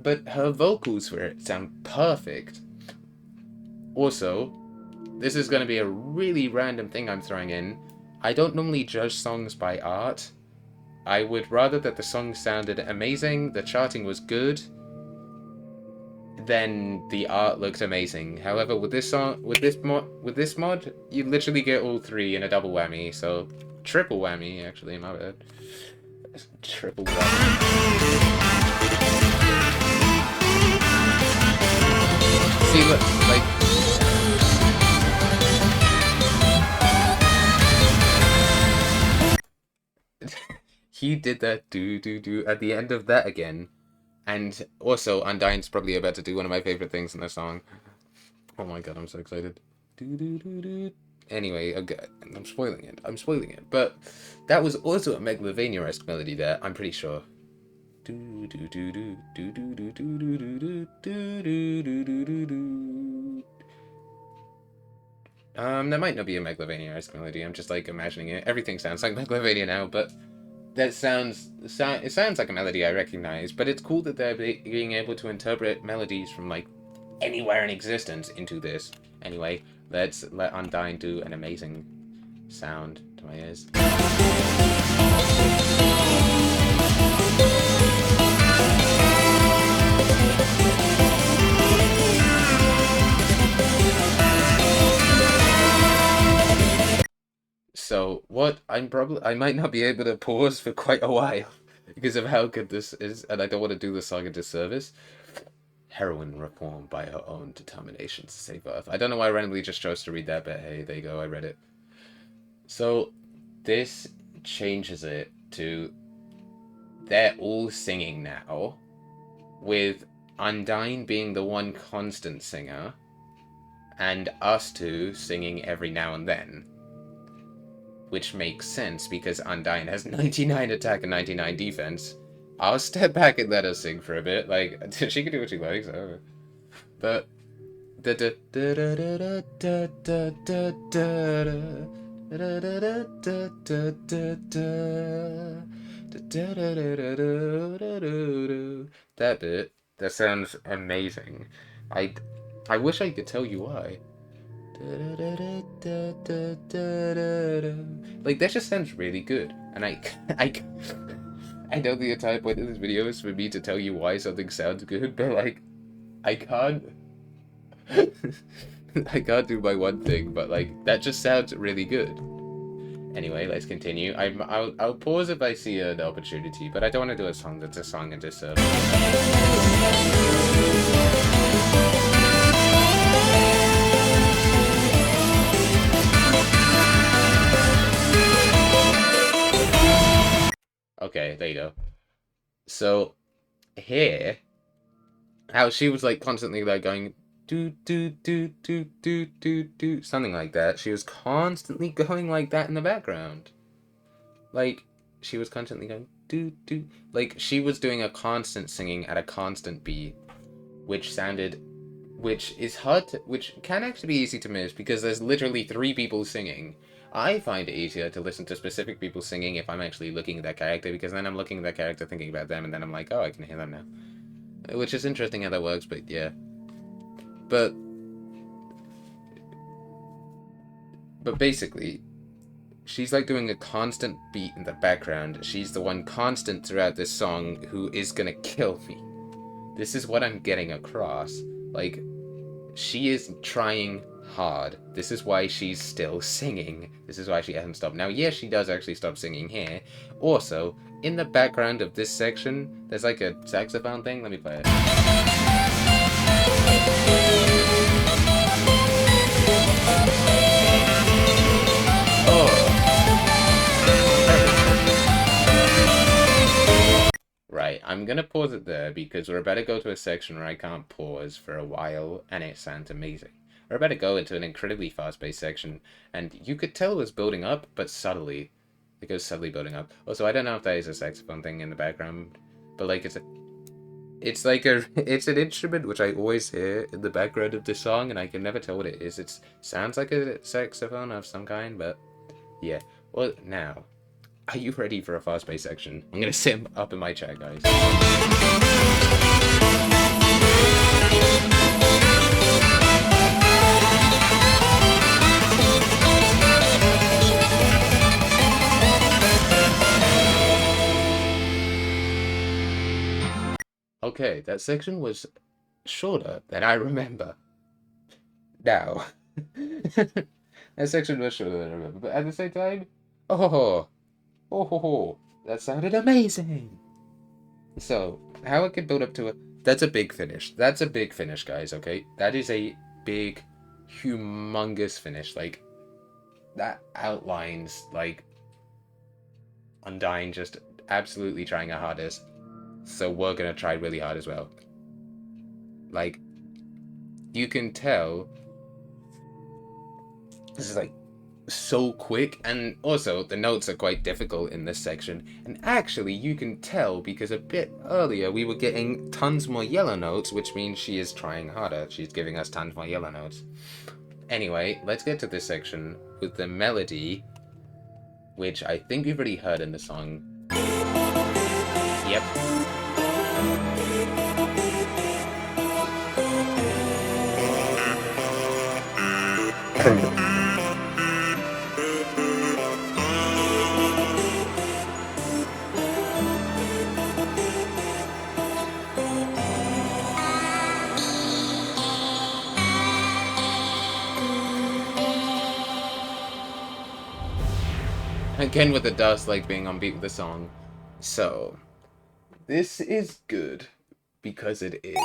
but her vocals for it sound perfect. Also, this is going to be a really random thing I'm throwing in. I don't normally judge songs by art. I would rather that the song sounded amazing, the charting was good, then the art looked amazing. However, with this song, with this mod, you literally get all three in a double whammy. So triple whammy, actually, my bad. Triple whammy. See, look, like. He did that do do do at the end of that again. And also, Undyne's probably about to do one of my favorite things in the song. Oh my god, I'm so excited. Anyway, okay, I'm spoiling it. But that was also a Megalovania-esque melody there, I'm pretty sure. That might not be a Megalovania-esque melody, I'm just like imagining it. Everything sounds like Megalovania now, but that it sounds like a melody I recognize, but it's cool that they're being able to interpret melodies from like anywhere in existence into this. Anyway, let's let Undyne do an amazing sound to my ears. So what I might not be able to pause for quite a while because of how good this is, and I don't want to do the song a disservice. Heroine reformed by her own determination to save Earth. I don't know why I randomly just chose to read that, but hey, there you go, I read it. So this changes it to they're all singing now, with Undyne being the one constant singer, and us two singing every now and then. Which makes sense because Undyne has 99 attack and 99 defense. I'll step back and let her sing for a bit. Like, she can do what she likes. But that bit, that sounds amazing. I wish I could tell you why. Like, that just sounds really good, and I know the entire point of this video is for me to tell you why something sounds good, but like, I can't I can't do my one thing, but like, that just sounds really good. Anyway, let's continue. I'll pause if I see an opportunity, but I don't want to do a song that's a song in disservice. Okay, there you go. So, here, how she was like constantly like going do do do do do do do something like that. She was constantly going like that in the background. Like, she was constantly going do do, like she was doing a constant singing at a constant beat, which is hard to, which can actually be easy to miss because there's literally 3 people singing. I find it easier to listen to specific people singing if I'm actually looking at that character, because then I'm looking at that character thinking about them, and then I'm like, oh, I can hear them now. Which is interesting how that works, but yeah. But But basically, she's like doing a constant beat in the background. She's the one constant throughout this song who is gonna kill me. This is what I'm getting across. Like, she is trying hard. This is why she's still singing. This is why she hasn't stopped. Now, yes, she does actually stop singing here. Also, in the background of this section, there's like a saxophone thing. Let me play it. Right, I'm gonna pause it there because we're about to go to a section where I can't pause for a while and it sounds amazing. We're about to go into an incredibly fast-paced section and you could tell it was building up, but subtly. It goes subtly building up. Also, I don't know if that is a saxophone thing in the background, but like it's an instrument which I always hear in the background of the song and I can never tell what it is. It sounds like a saxophone of some kind, but yeah. Well, now, are you ready for a fast-paced section? I'm gonna sit up in my chat, guys. Okay, that section was shorter than I remember. Now, that section was shorter than I remember, but at the same time, oh, that sounded amazing. So, how it could build up to a... That's a big finish. That's a big finish, guys, okay? That is a big, humongous finish. Like, that outlines, like, Undyne just absolutely trying her hardest. So we're gonna try really hard as well. Like, you can tell this is like so quick, and also the notes are quite difficult in this section. And actually, you can tell because a bit earlier we were getting tons more yellow notes, which means she is trying harder. She's giving us tons more yellow notes. Anyway, let's get to this section with the melody, which I think we've already heard in the song. Yep. Again with the dust like being on beat with the song. So, this is good because it is.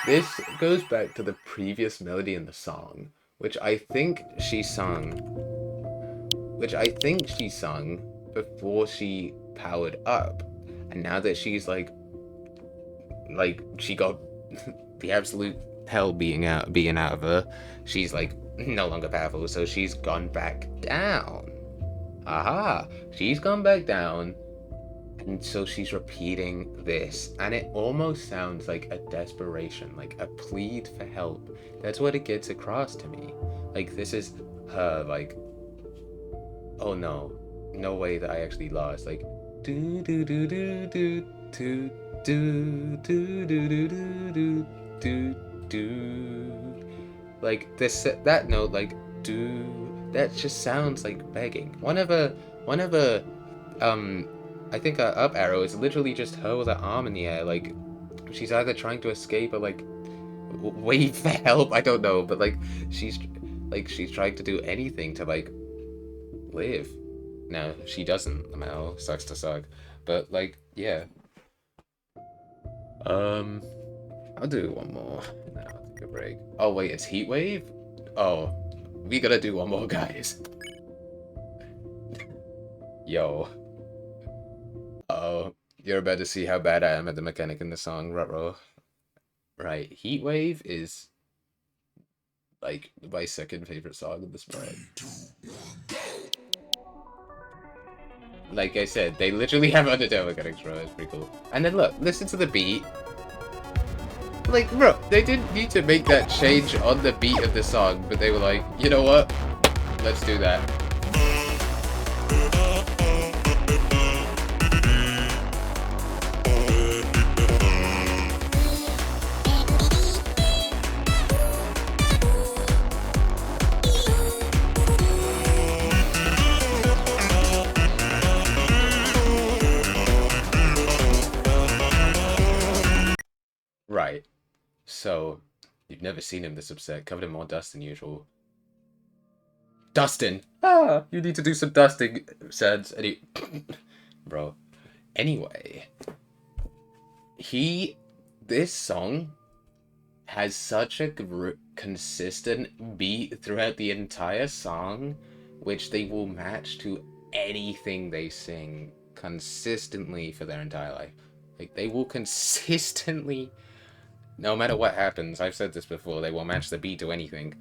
This goes back to the previous melody in the song, which I think she sung before she powered up. And now that she's like she got the absolute hell being out of her, she's like no longer powerful, so she's gone back down. Aha! She's gone back down, and so she's repeating this, and it almost sounds like a desperation, like a plead for help. That's what it gets across to me. Like, this is her, like, oh no, no way that I actually lost. Like, do do do do do do do do do do do do do. Like this, that note, like do. That just sounds like begging. One of her, I think her up arrow is literally just her with her arm in the air. Like, she's either trying to escape or like wave for help. I don't know, but like she's trying to do anything to like live. No, she doesn't. Somehow, sucks to suck. But like, yeah. I'll do one more. No, I'll take a break. Oh wait, it's Heatwave? Oh. We gotta do one more, guys. Yo. Oh, you're about to see how bad I am at the mechanic in the song, ruh-roh. Right, Heatwave is like my second favorite song in the spread. Like I said, they literally have Undertale mechanics, bro. It's pretty cool. And then look, listen to the beat. Like, bro, they didn't need to make that change on the beat of the song, but they were like, you know what? Let's do that. never seen him this upset. Covered in more dust than usual. Dustin! Ah, you need to do some dusting, Sans. Bro. Anyway. This song has such a consistent beat throughout the entire song, which they will match to anything they sing consistently for their entire life. Like, they will consistently, no matter what happens, I've said this before, they will match the beat to anything.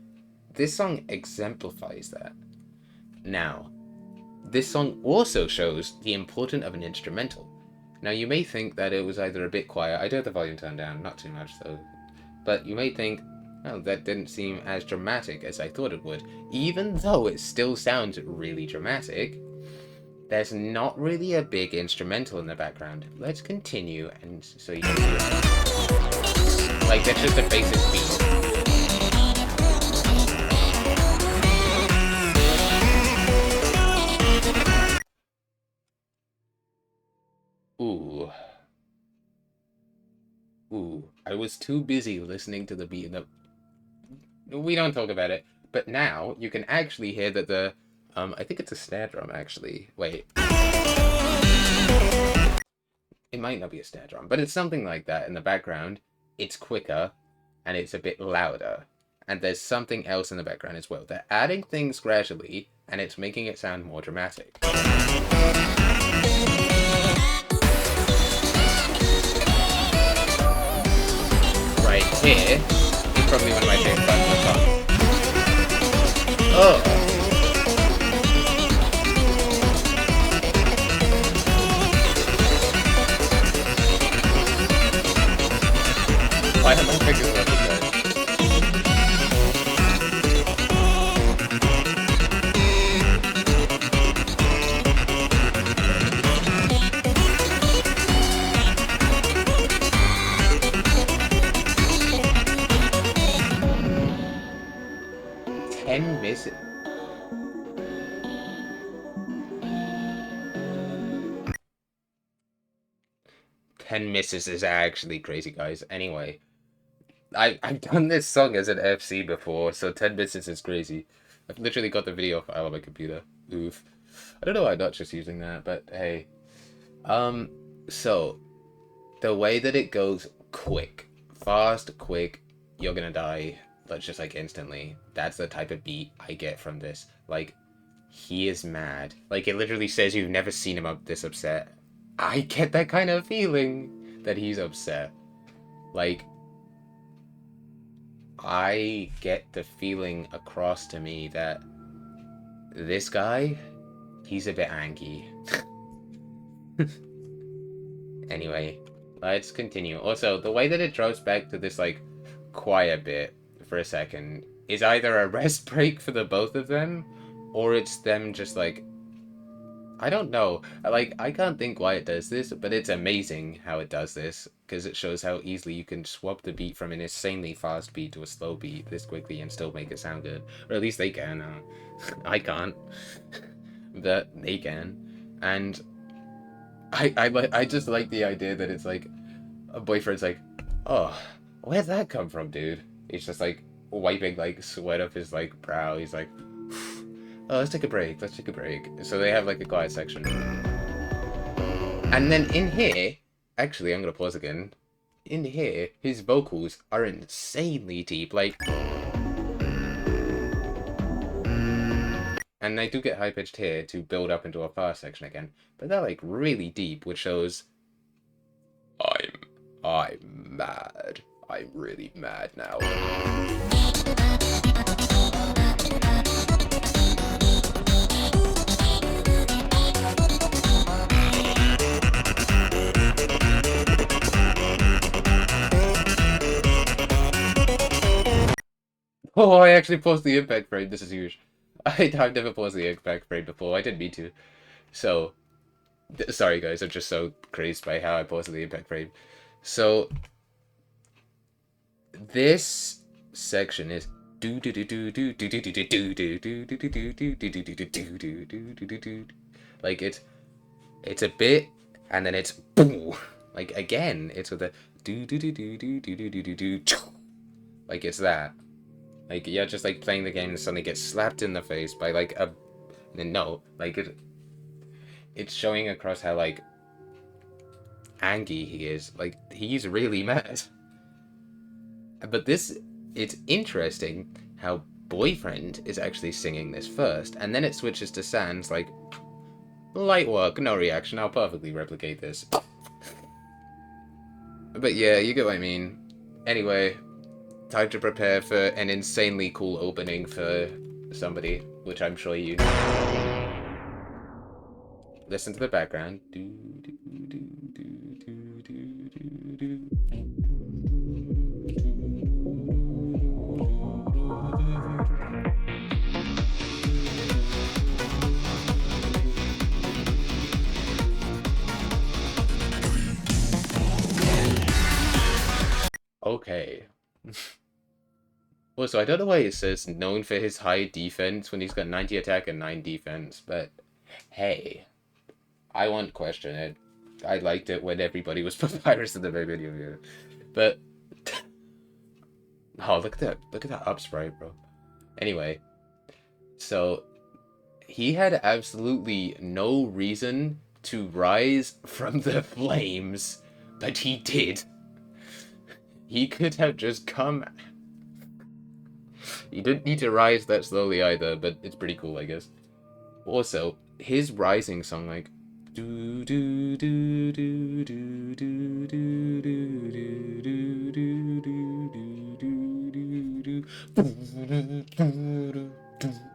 This song exemplifies that. Now, this song also shows the importance of an instrumental. Now, you may think that it was either a bit quiet. I do have the volume turned down, not too much though. But you may think, oh, that didn't seem as dramatic as I thought it would. Even though it still sounds really dramatic, there's not really a big instrumental in the background. Let's continue, and so you can see it. Like, that's just a basic beat. Ooh. Ooh. I was too busy listening to the beat. We don't talk about it. But now, you can actually hear that the... I think it's a snare drum, actually. Wait. It might not be a snare drum, but it's something like that in the background. It's quicker, and it's a bit louder. And there's something else in the background as well. They're adding things gradually, and it's making it sound more dramatic. Right here is probably one of my favorite parts of the song. Oh! Why have my fingers left with that? 10 misses. Ten misses is actually crazy, guys. Anyway, I've done this song as an FC before, so 10 misses is crazy. I've literally got the video file on my computer. Oof. I don't know why I'm not just using that, but hey. So, the way that it goes quick, fast, quick, you're gonna die, let's just like instantly. That's the type of beat I get from this. Like, he is mad. Like, it literally says you've never seen him this upset. I get that kind of feeling that he's upset. Like, I get the feeling across to me that this guy, he's a bit angry. Anyway, let's continue. Also, the way that it drops back to this, like, quiet bit for a second is either a rest break for the both of them, or it's them just, like, I don't know. Like, I can't think why it does this, but it's amazing how it does this, because it shows how easily you can swap the beat from an insanely fast beat to a slow beat this quickly and still make it sound good. Or at least they can. I can't. But they can. And I just like the idea that it's like, a boyfriend's like, oh, where'd that come from, dude? He's just like, wiping, like, sweat off his, like, brow. He's like, oh, let's take a break, let's take a break. So they have, like, a quiet section. And then in here, actually, I'm gonna pause again. In here, his vocals are insanely deep, like... And they do get high-pitched here to build up into a fast section again. But they're, like, really deep, which shows... I'm mad. I'm really mad now. Oh, I actually paused the impact frame. This is huge. I've never paused the impact frame before. I didn't mean to. So, sorry guys, I'm just so crazed by how I paused the impact frame. So, this section is like it's a bit, and then it's boom. Like again, it's with a Like, it's that. Like, you're just, like, playing the game and suddenly get slapped in the face by, like, a... No, like, it's showing across how, like, angry he is. Like, he's really mad. But this... It's interesting how Boyfriend is actually singing this first, and then it switches to Sans, like... Light work, no reaction, I'll perfectly replicate this. But yeah, you get what I mean. Anyway, time to prepare for an insanely cool opening for somebody, which I'm sure you know. Listen to the background. Okay. Also, I don't know why it says known for his high defense when he's got 90 attack and 9 defense, but hey, I won't question it. I liked it when everybody was Papyrus in the video. But oh, look at that up sprite, bro. Anyway, so he had absolutely no reason to rise from the flames, but he did. He could have just come. He didn't need to rise that slowly either, but it's pretty cool, I guess. Also, his rising song, like, do do do do do do do do do do,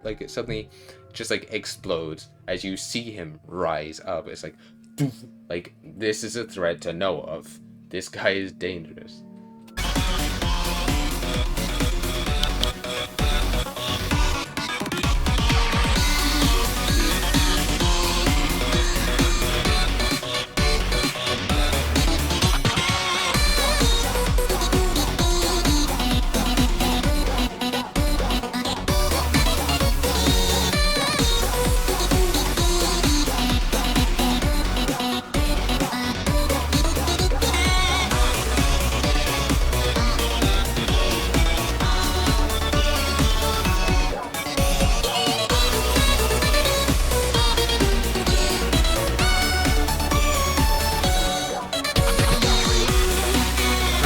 like it suddenly just like explodes as you see him rise up. It's like this is a threat to know of. This guy is dangerous.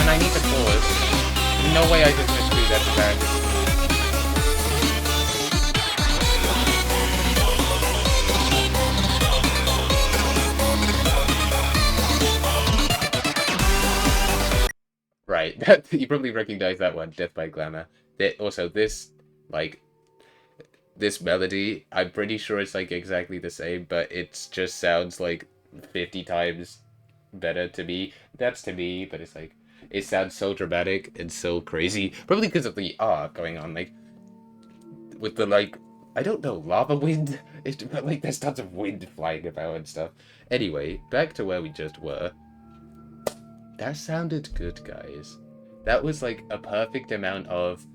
I need to pause. No way I just misread that back. Right, you probably recognize that one, Death by Glamour. Also, this melody, I'm pretty sure it's like exactly the same, but it just sounds like 50 times better to me. That's to me, but it's like, it sounds so dramatic and so crazy. Probably because of the art going on, like, with the, like, I don't know, lava wind? But, like, there's tons of wind flying about and stuff. Anyway, back to where we just were. That sounded good, guys. That was, like, a perfect amount of,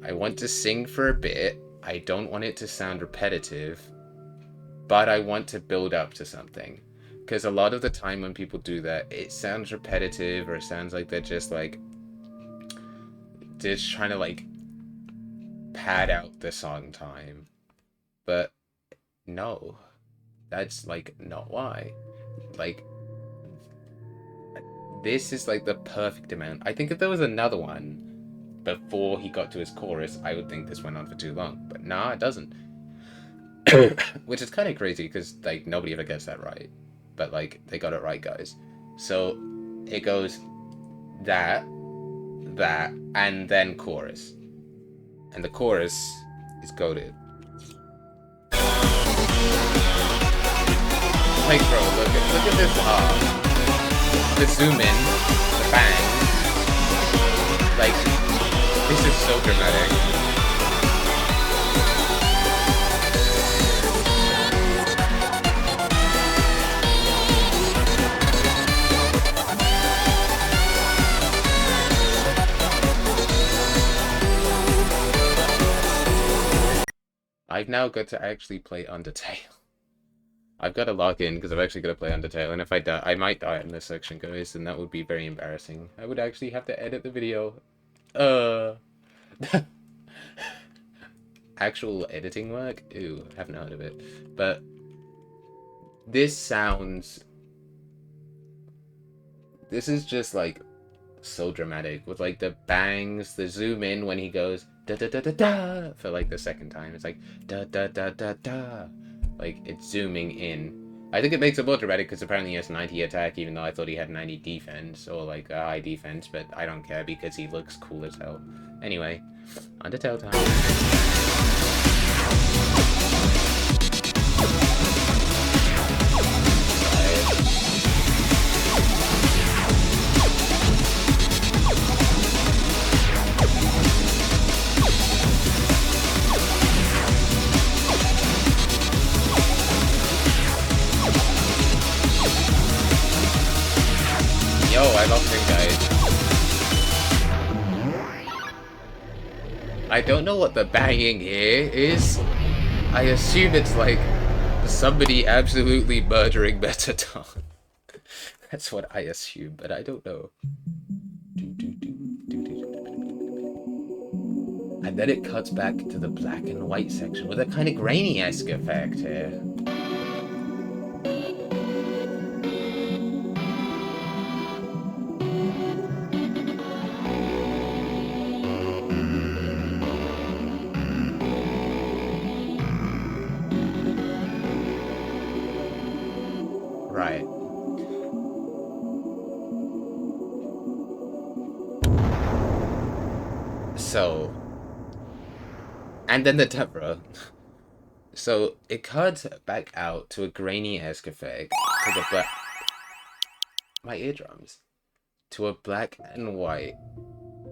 I want to sing for a bit, I don't want it to sound repetitive, but I want to build up to something. Because a lot of the time when people do that, it sounds repetitive, or it sounds like they're just, like, just trying to, like, pad out the song time. But, no. That's, like, not why. Like, this is, like, the perfect amount. I think if there was another one before he got to his chorus, I would think this went on for too long. But nah, it doesn't. Which is kind of crazy, because, like, nobody ever gets that right. But, like, they got it right, guys. So, it goes that, and then chorus. And the chorus is goated. Like, bro, look at this the zoom in, the bang. Like, this is so dramatic. I've now got to actually play Undertale. I've got to log in because I've actually got to play Undertale, and if I die, I might die in this section, guys, and that would be very embarrassing. I would actually have to edit the video. Actual editing work? Ooh, haven't heard of it. But this sounds... This is just, like, so dramatic. With, like, the bangs, the zoom in when he goes da-da-da-da-da for, like, the second time. It's like da-da-da-da-da. Like, it's zooming in. I think it makes it more dramatic because apparently he has 90 attack, even though I thought he had 90 defense, or, like, a high defense, but I don't care because he looks cool as hell. Anyway, Undertale time. Yo, I love him, guys. I don't know what the banging here is. I assume it's like somebody absolutely murdering Metaton. That's what I assume, but I don't know. And then it cuts back to the black and white section with a kind of grainy-esque effect here. Right. So, and then the Tevra. So it cuts back out to a grainy-esque effect to the black. My eardrums. To a black and white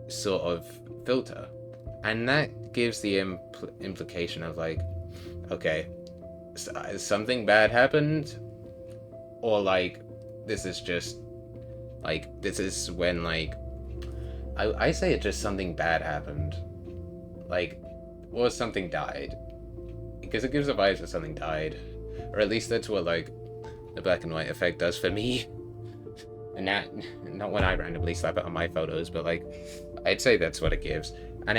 sort of filter, and that gives the implication of like, okay, something bad happened. Or, like, this is just, like, this is when, like, I say it just something bad happened. Like, or something died. Because it gives a vibe that something died. Or at least that's what, like, the black and white effect does for me. And not when I randomly slap it on my photos, but, like, I'd say that's what it gives. And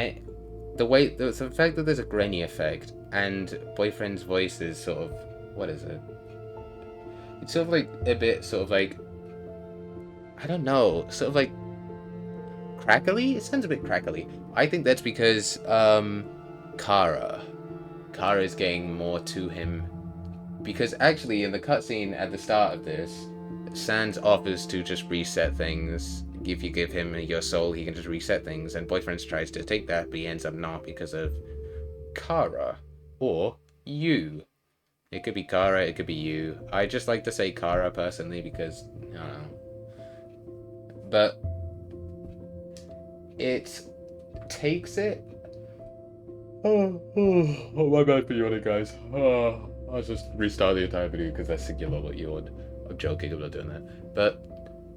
the fact that there's a grainy effect, and Boyfriend's voice is sort of, what is it? It's sort of like a bit sort of like, I don't know, sort of like crackly? It sounds a bit crackly. I think that's because Kara is getting more to him. Because actually in the cutscene at the start of this, Sans offers to just reset things. If you give him your soul, he can just reset things, and Boyfriend tries to take that, but he ends up not because of Kara. Or you. It could be Kara, it could be you. I just like to say Kara personally because, I don't know. But it takes it. Oh, my bad for yawning, guys. I'll just restart the entire video because that's singular what yawned. I'm joking, I'm not doing that. But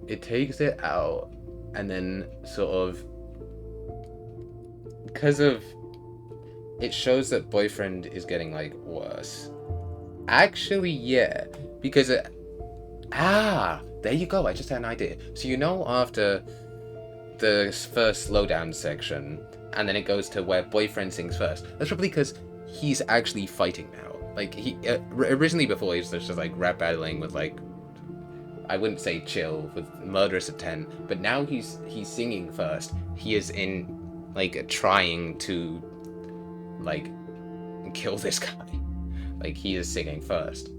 it takes it out and then sort of, because of, it shows that Boyfriend is getting like worse. Actually, yeah, because there you go, I just had an idea. So you know after the first slowdown section, and then it goes to where Boyfriend sings first, that's probably because he's actually fighting now. Like, he, originally before he was just like rap battling with like, I wouldn't say chill, with murderous intent, but now he's singing first. He is in, like, trying to, like, kill this guy. Like, he is singing first.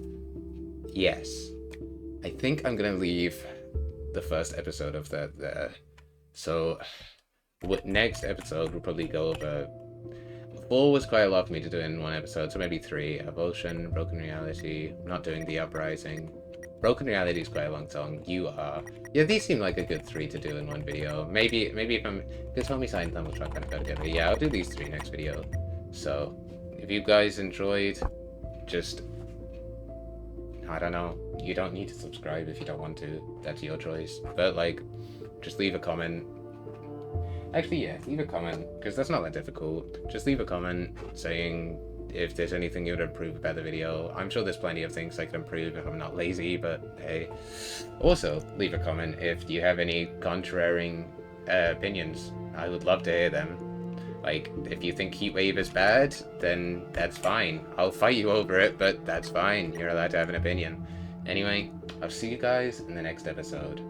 Yes. I think I'm gonna leave the first episode of that there. So, what next episode we'll probably go over... 4 was quite a lot for me to do in one episode, so maybe 3. Evolution, Broken Reality, not doing The Uprising. Broken Reality is quite a long song. You Are. Yeah, these seem like a good 3 to do in one video. Maybe if I'm... Just tell me sign them, we'll try and go together. Yeah, I'll do these 3 next video. So, if you guys enjoyed... Just, I don't know, you don't need to subscribe if you don't want to, that's your choice, but like, just leave a comment. Actually, yeah, leave a comment, because that's not that difficult. Just leave a comment saying if there's anything you would improve about the video. I'm sure there's plenty of things I could improve if I'm not lazy, but hey. Also, leave a comment if you have any contrary opinions. I would love to hear them. Like, if you think Heatwave is bad, then that's fine. I'll fight you over it, but that's fine. You're allowed to have an opinion. Anyway, I'll see you guys in the next episode.